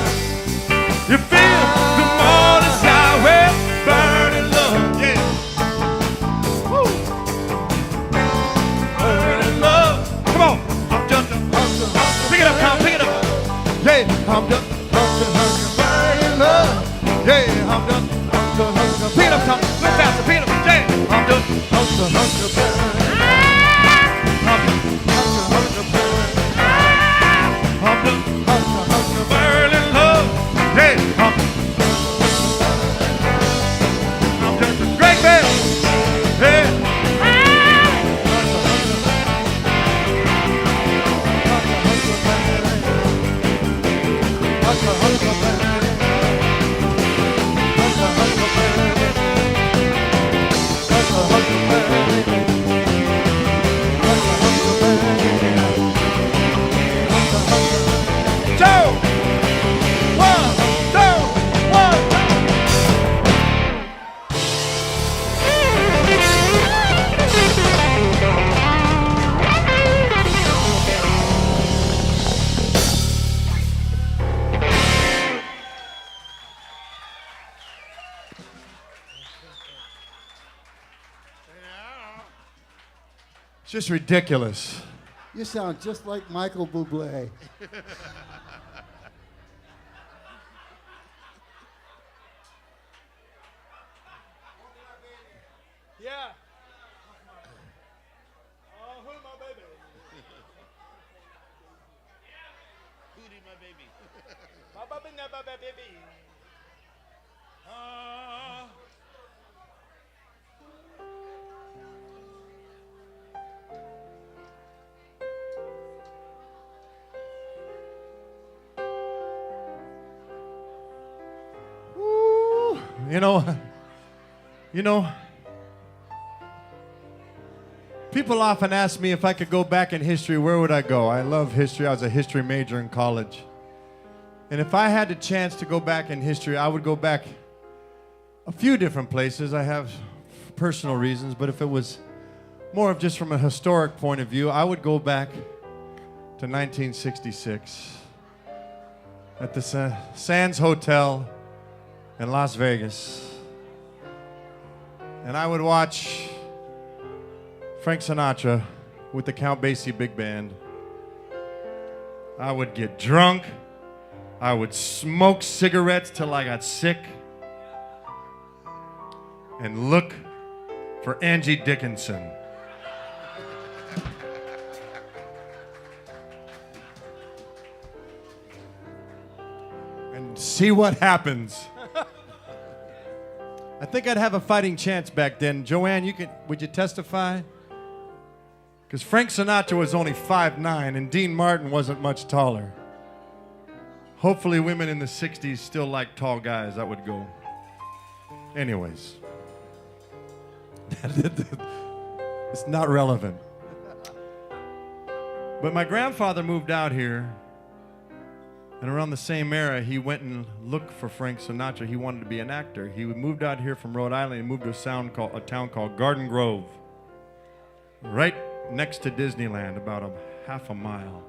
You feel the morning sky with burning love, yeah. Woo. Burning love. Come on, I'm just a pick it up, Tom, pick it up. Yeah, I'm just burning love. Yeah, I'm just pick it up, Tom. Look faster, pick it up. Yeah, I'm just burning. Burning love, hey, I'm just a great man, hey. It's just ridiculous. You sound just like Michael Bublé. Yeah. Oh, who my baby? Hootie, my baby. My baby, my baby. You know, people often ask me if I could go back in history, where would I go? I love history. I was a history major in college. And if I had the chance to go back in history, I would go back a few different places. I have personal reasons, but if it was more of just from a historic point of view, I would go back to 1966 at the Sands Hotel in Las Vegas. And I would watch Frank Sinatra with the Count Basie Big Band. I would get drunk. I would smoke cigarettes till I got sick. And look for Angie Dickinson. And see what happens. I think I'd have a fighting chance back then. Joanne, would you testify? Because Frank Sinatra was only 5'9", and Dean Martin wasn't much taller. Hopefully women in the 60s still like tall guys. That would go. Anyways. It's not relevant. But my grandfather moved out here, and around the same era, he went and looked for Frank Sinatra. He wanted to be an actor. He moved out here from Rhode Island and moved to a town called Garden Grove, right next to Disneyland, about a half a mile.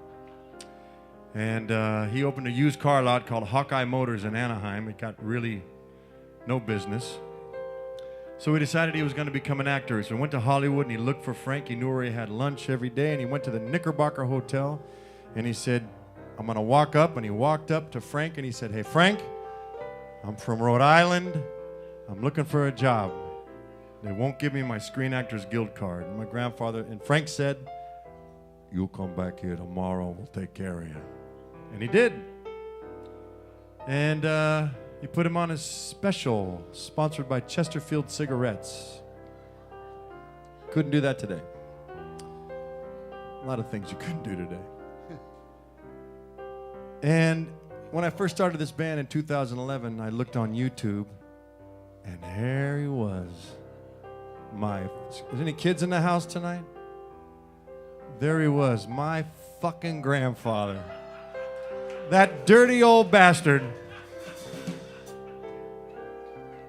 And he opened a used car lot called Hawkeye Motors in Anaheim. It got really no business. So he decided he was going to become an actor. So he went to Hollywood and he looked for Frank. He knew where he had lunch every day. And he went to the Knickerbocker Hotel and he said, I'm going to walk up. And he walked up to Frank and he said, hey, Frank, I'm from Rhode Island. I'm looking for a job. They won't give me my Screen Actors Guild card. And my grandfather, and Frank said, you'll come back here tomorrow. We'll take care of you. And he did. And he put him on his special, sponsored by Chesterfield Cigarettes. Couldn't do that today. A lot of things you couldn't do today. And when I first started this band in 2011, I looked on YouTube, and there he was. Is any kids in the house tonight? There he was, my fucking grandfather. That dirty old bastard.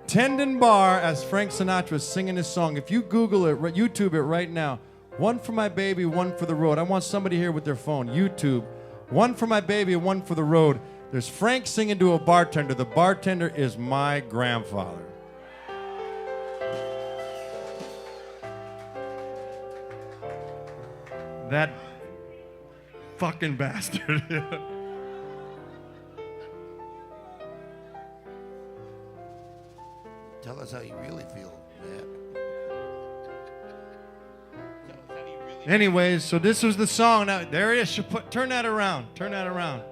Tendon bar as Frank Sinatra is singing his song. If you Google it, YouTube it right now. One for my baby, one for the road. I want somebody here with their phone. YouTube. One for my baby, one for the road. There's Frank singing to a bartender. The bartender is my grandfather. That fucking bastard. Tell us how you really feel, Matt. Anyways, so this was the song. Now, there it is. Turn that around. Turn that around.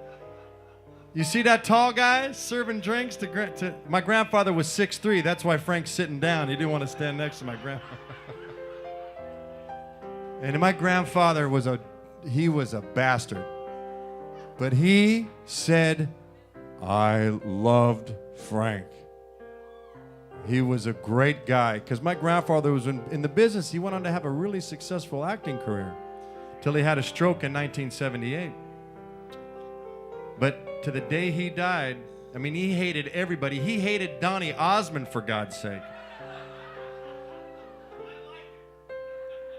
You see that tall guy serving drinks to my grandfather was 6'3". That's why Frank's sitting down. He didn't want to stand next to my grandfather. And my grandfather was a bastard. But he said, I loved Frank. He was a great guy. Because my grandfather was in the business. He went on to have a really successful acting career. Till he had a stroke in 1978. But to the day he died, I mean, he hated everybody. He hated Donny Osmond, for God's sake.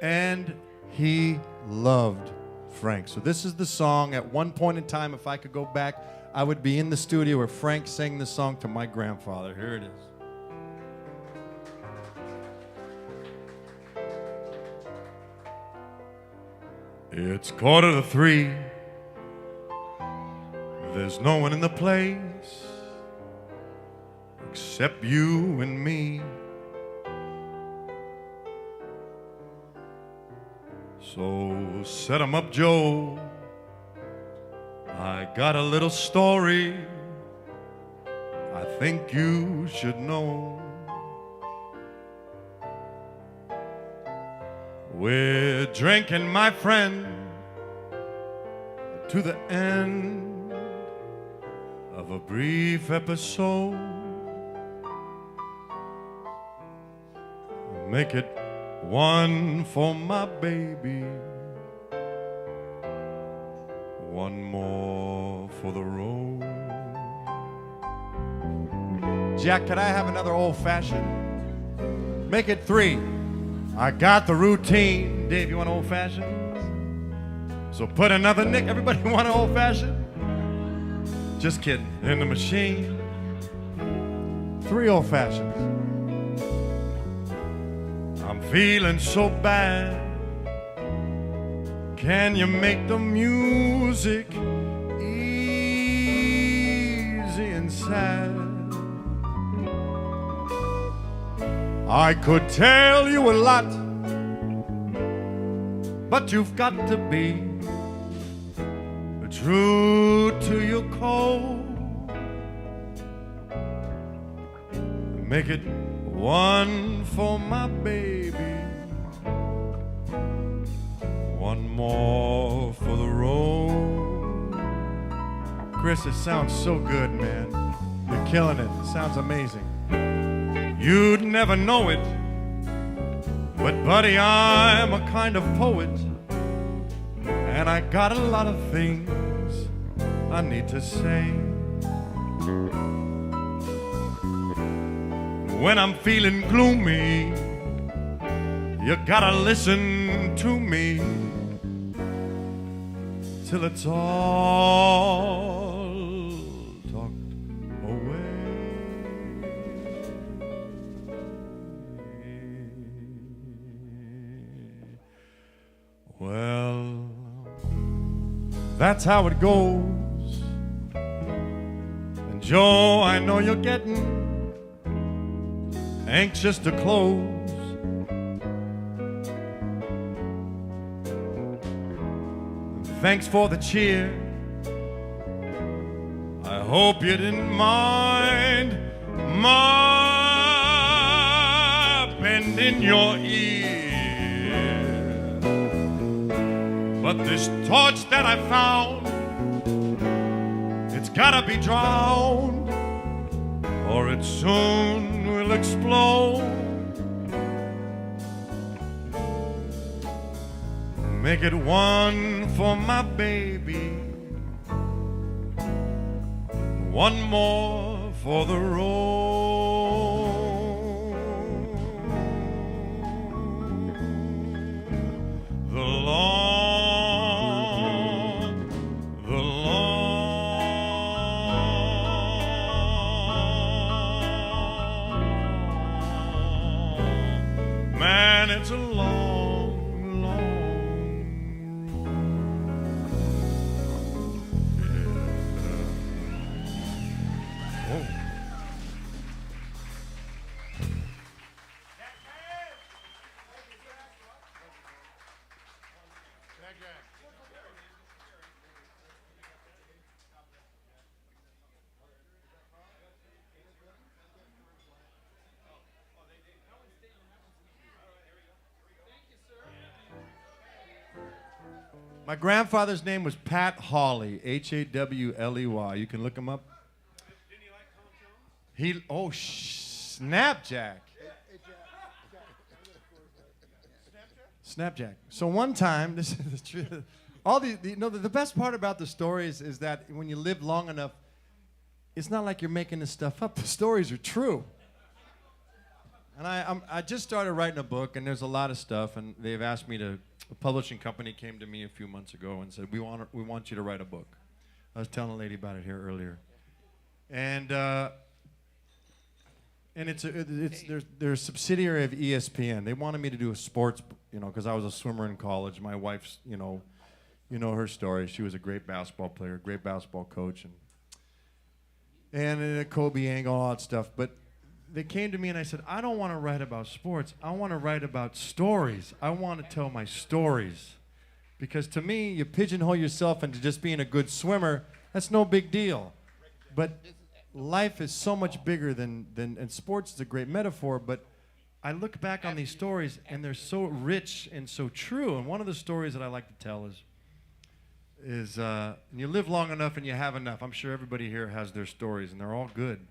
And he loved Frank. So this is the song. At one point in time, if I could go back, I would be in the studio where Frank sang the song to my grandfather. Here it is. It's 2:45. There's no one in the place except you and me. So set 'em up, Joe. I got a little story I think you should know. We're drinking, my friend, to the end of a brief episode. Make it one for my baby, one more for the road. Jack, could I have another old-fashioned? Make it 3. I got the routine. Dave, you want an old-fashioned? So put another Nick. Everybody want an old-fashioned? Just kidding. In the machine. 3 old-fashions. I'm feeling so bad. Can you make the music easy and sad? I could tell you a lot, but you've got to be true to your code. Make it one for my baby, one more for the road. Chris, it sounds so good, man. You're killing it. It sounds amazing. You'd never know it, but buddy, I'm a kind of poet, and I got a lot of things I need to say. When I'm feeling gloomy, you gotta listen to me. till it's all talked away. Well, that's how it goes. And Joe, I know you're getting anxious to close. Thanks for the cheer. I hope you didn't mind my bending your ear. But this torch that I found, it's gotta be drowned, or it soon will explode. Make it one for my baby, one more for the road. The long man, it's a long My grandfather's name was Pat Hawley, Hawley. You can look him up. Didn't he like Tom Jones? Snapjack. Snapjack. So one time, this is the truth. All the best part about the stories is that when you live long enough, it's not like you're making this stuff up. The stories are true. And I just started writing a book, and there's a lot of stuff, and they've asked me to. A publishing company came to me a few months ago and said, we want you to write a book. I was telling a lady about it here earlier. And they're a subsidiary of ESPN. They wanted me to do a sports, because I was a swimmer in college. My wife's, you know her story. She was a great basketball player, great basketball coach, and Kobe angle, all that stuff. But they came to me and I said, I don't want to write about sports. I want to write about stories. I want to tell my stories. Because to me, you pigeonhole yourself into just being a good swimmer. That's no big deal. But life is so much bigger and sports is a great metaphor, but I look back on these stories and they're so rich and so true. And one of the stories that I like to tell is you live long enough and you have enough. I'm sure everybody here has their stories and they're all good.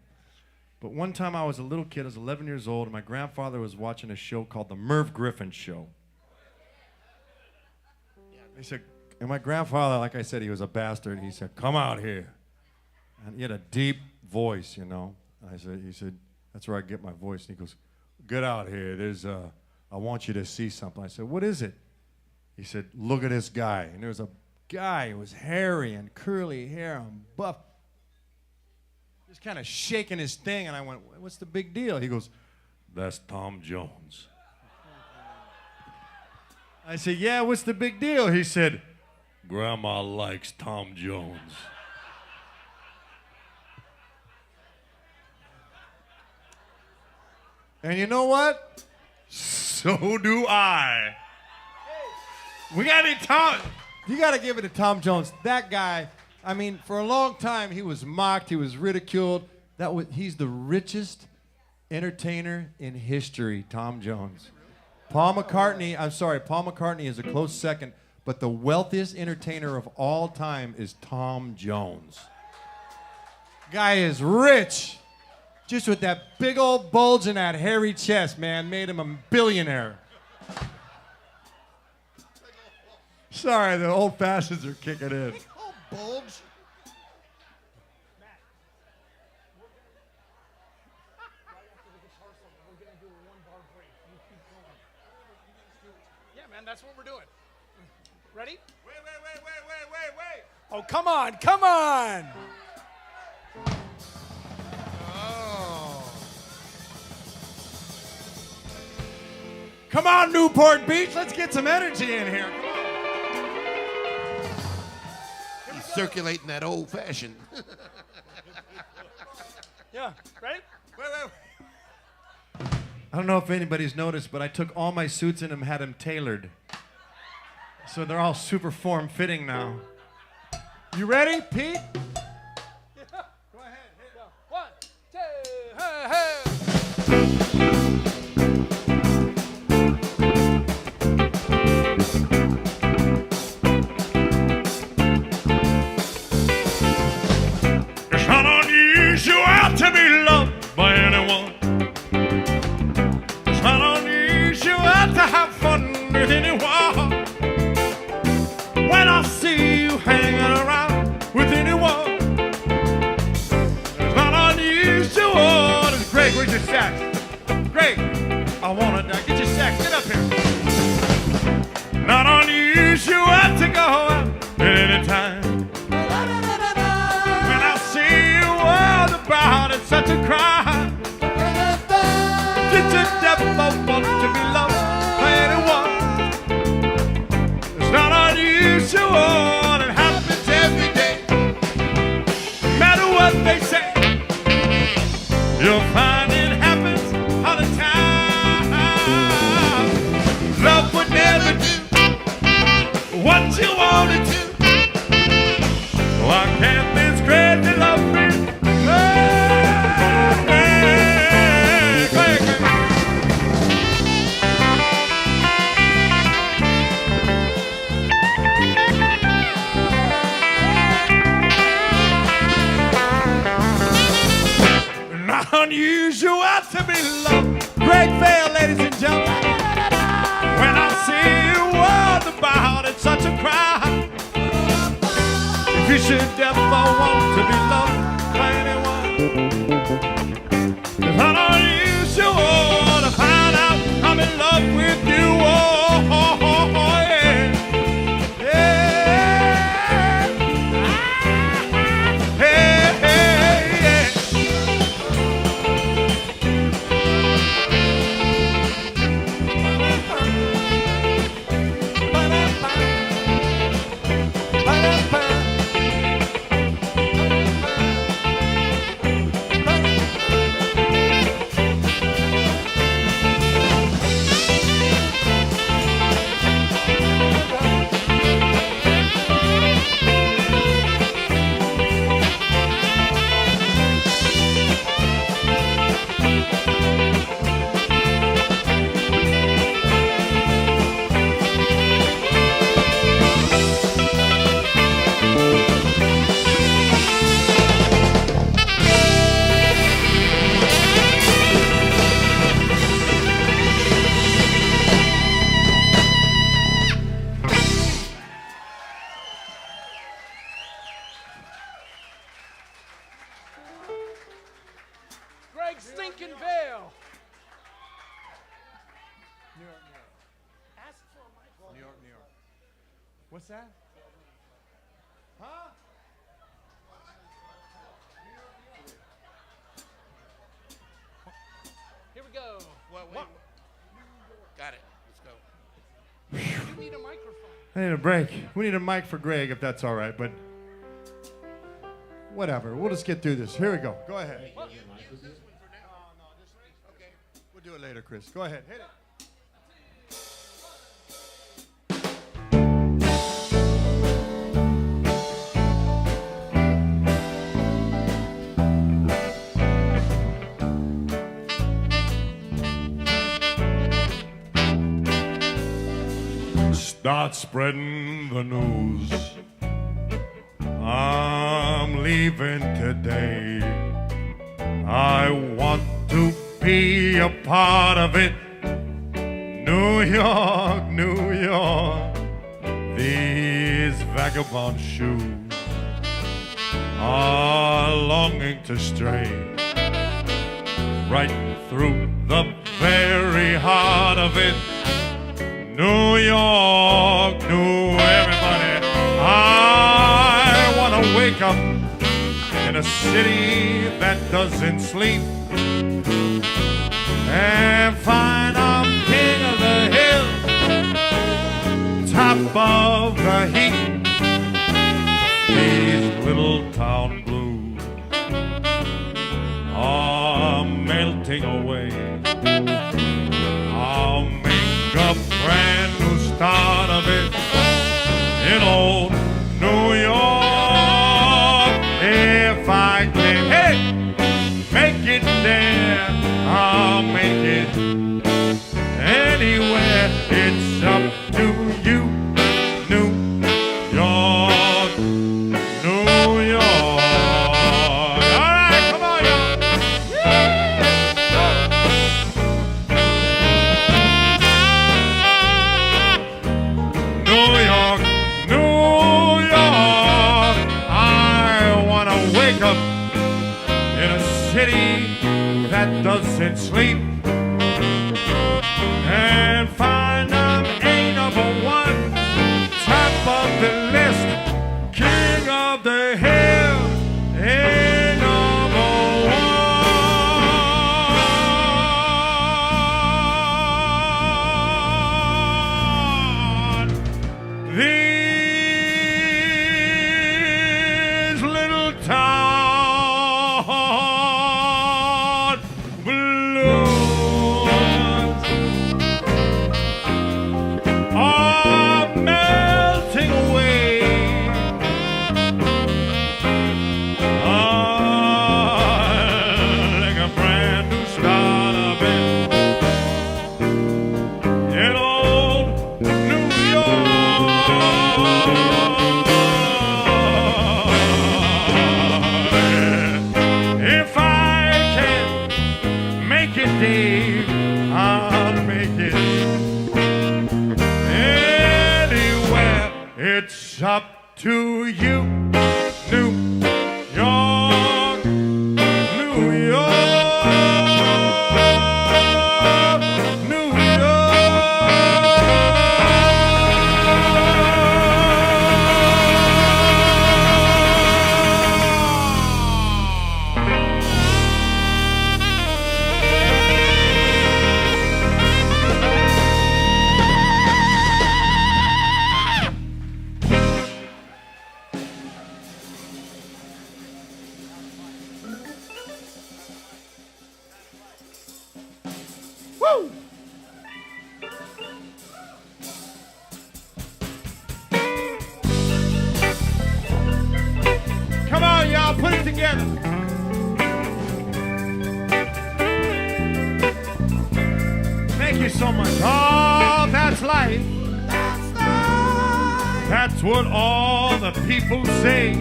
But one time I was a little kid, I was 11 years old, and my grandfather was watching a show called The Merv Griffin Show. He said, and my grandfather, like I said, he was a bastard. He said, come out here. And he had a deep voice, He said, that's where I get my voice. And he goes, get out here. I want you to see something. I said, what is it? He said, look at this guy. And there was a guy who was hairy and curly hair and buff. Just kind of shaking his thing, and I went, what's the big deal? He goes, that's Tom Jones. I said, yeah, what's the big deal? He said, Grandma likes Tom Jones. And you know what? So do I. We got any Tom. You got to give it to Tom Jones. That guy. I mean, for a long time, he was mocked, he was ridiculed. He's the richest entertainer in history, Tom Jones. Paul McCartney is a close second, but the wealthiest entertainer of all time is Tom Jones. Guy is rich, just with that big old bulge in that hairy chest, man, made him a billionaire. Sorry, the old fashions are kicking in. Bulge. Yeah, man, that's what we're doing. Ready? Wait. Oh, come on, come on. Come on, Newport Beach. Let's get some energy in here. He's circulating that old fashioned. Yeah, ready? I don't know if anybody's noticed, but I took all my suits in and had them tailored. So they're all super form-fitting now. You ready, Pete? Go ahead, hit it. 1, 2, hey, hey. It's not unusual to be loved by anyone. It's not unusual to have fun with anyone. When I see you hanging around with anyone, it's not unusual. It's Greg, where's your sax? Greg, I wanna die. Get your sax, get up here. Not unusual to go out at any time. When I see you world about, it's such a crime. Did you never want to be loved by anyone? It's not unusual, it happens every day. No matter what they say, you'll find it happens all the time. Love would never do what you wanted to. Why can't this crazy love be? Not unusual to be loved. Greg Vail, ladies and gentlemen. When I see you world about, it's such a crime. If you should ever want to be loved by anyone, it's not unusual to find out I'm in love with you. Yeah. Yeah. Greg Stinkin' Vale. Ask for a microphone. New York. What's that? Huh? Here we go. Wait. Got it. Let's go. You need a microphone. I need a break. We need a mic for Greg, if that's all right, but whatever. We'll just get through this. Here we go. Go ahead. Okay. We'll do it later, Chris. Go ahead. Hit it. Start spreading the news. I'm leaving today. I want to be a part of it. New York, New York. These vagabond shoes are longing to stray right through the very heart of it. New York, New York. a city that doesn't sleep, and find I'm king of the hill, top of the heap. These little town blues are melting away. I'll make a brand new start of it in old New York. If I can, hey, make it there, I'll make it anywhere. It's up to you, New York, New York. All right, come on, y'all. New York, New York. I wanna wake up in a city that doesn't sleep, and find I'm a number one, top of the list, king of the hill, a number one. These little town blues are melting away. Like a brand new start of it in old New York. If I can make it, Dave, I'll make it anywhere. It's up to you, New York, New York, New Woo! Come on, y'all, put it together. Thank you so much. Oh, that's life. That's what all the people say.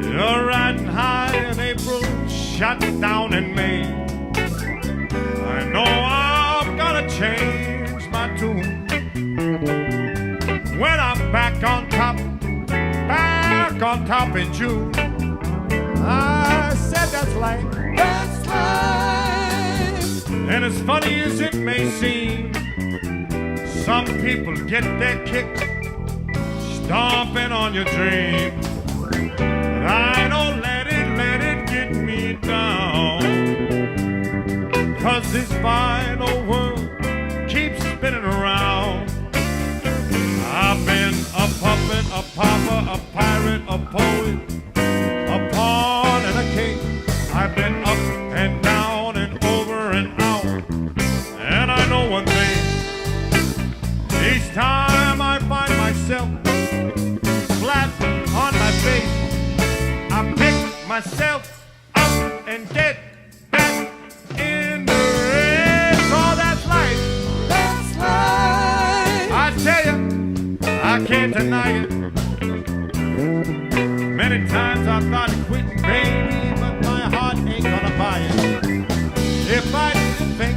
You're riding high in April, shut down in May. I know I'm gonna change my tune when I'm back on top in June. I said that's life. That's life. And as funny as it may seem, some people get their kicks stomping on your dream. But I don't let it get me down, 'cause this fine old world keeps spinning around. I've been a puppet, a pauper, a pirate, a poet, a pawn and a king. I've been up and down and over and out. And I know one thing, each time I find myself flat on my face, I pick myself up and get back in the race. Oh, that's life. That's life. I tell you, I can't deny it. Many times I thought of quitting, baby, but my heart ain't gonna buy it. If I didn't think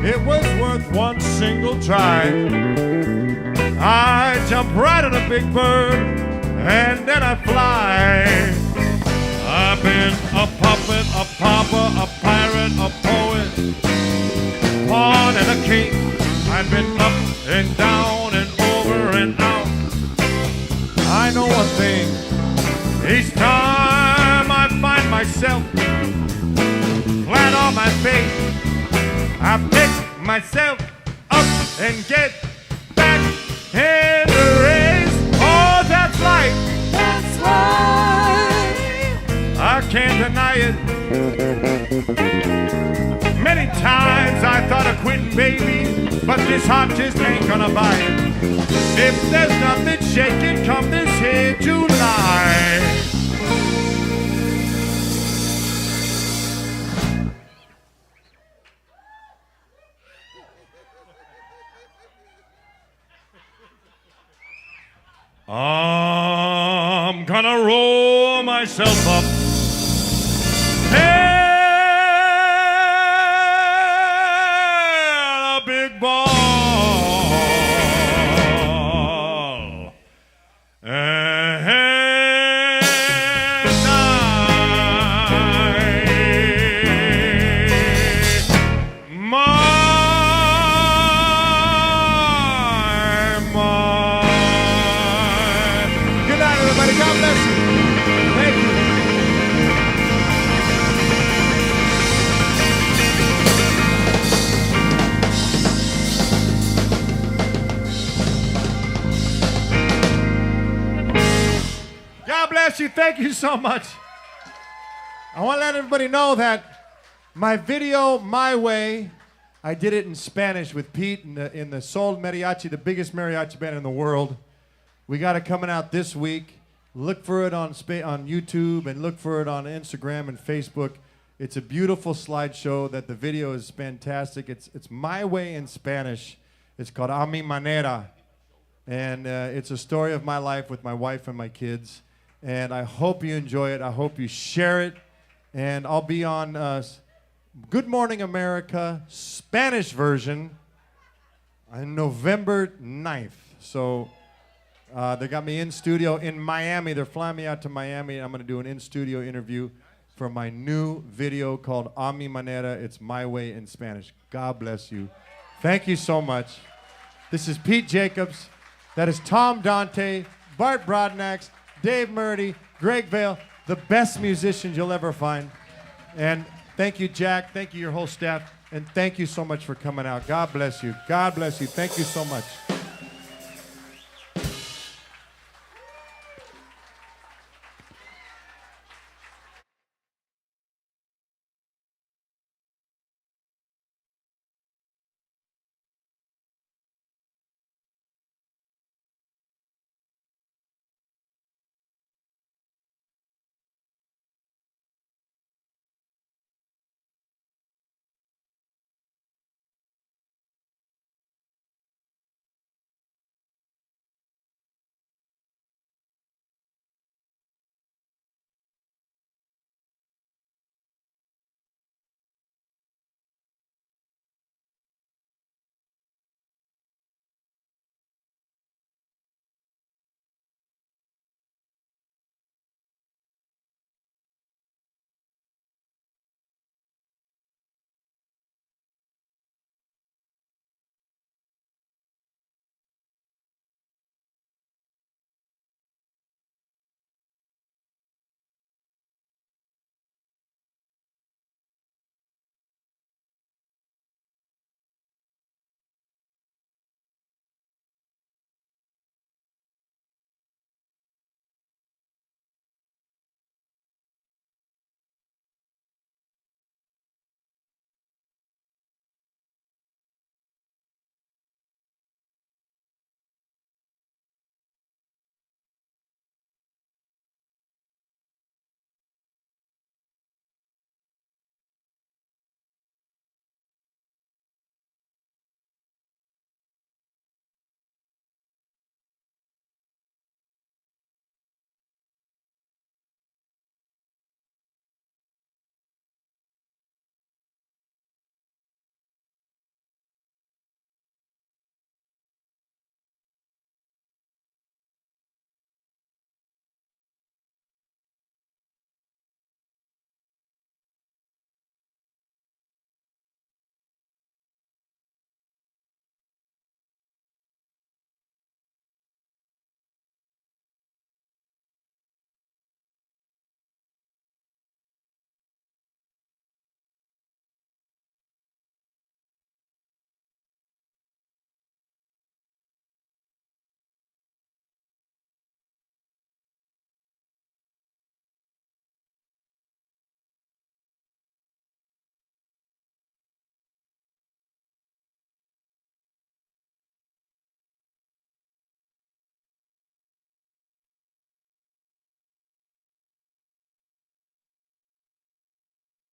it was worth one single try, I jump right on a big bird and then I fly. I've been a puppet, a pauper, a pirate, a poet, pawn and a king. I've been up and down and over and out. I know one thing, each time myself flat on my face. I pick myself up and get back in the race. Oh, that's life. That's right. I can't deny it. Many times I thought of quitting, baby, but this heart just ain't gonna buy it. If there's nothing shaking come this here July. I'm gonna roll myself up in a big ball, and good night, everybody. God bless you. Thank you. God bless you. Thank you so much. I want to let everybody know that my video, My Way, I did it in Spanish with Pete in the Soul Mariachi, the biggest mariachi band in the world. We got it coming out this week. Look for it on YouTube and look for it on Instagram and Facebook. It's a beautiful slideshow that the video is fantastic. It's My Way in Spanish. It's called A Mi Manera. And it's a story of my life with my wife and my kids. And I hope you enjoy it. I hope you share it. And I'll be on Good Morning America Spanish version on November 9th. So they got me in studio in Miami. They're flying me out to Miami. I'm going to do an in-studio interview for my new video called A Mi Manera. It's My Way in Spanish. God bless you. Thank you so much. This is Pete Jacobs. That is Tom Dante, Bart Brodnax, Dave Murdy, Greg Vale, the best musicians you'll ever find. And thank you, Jack. Thank you, your whole staff. And thank you so much for coming out. God bless you. God bless you. Thank you so much.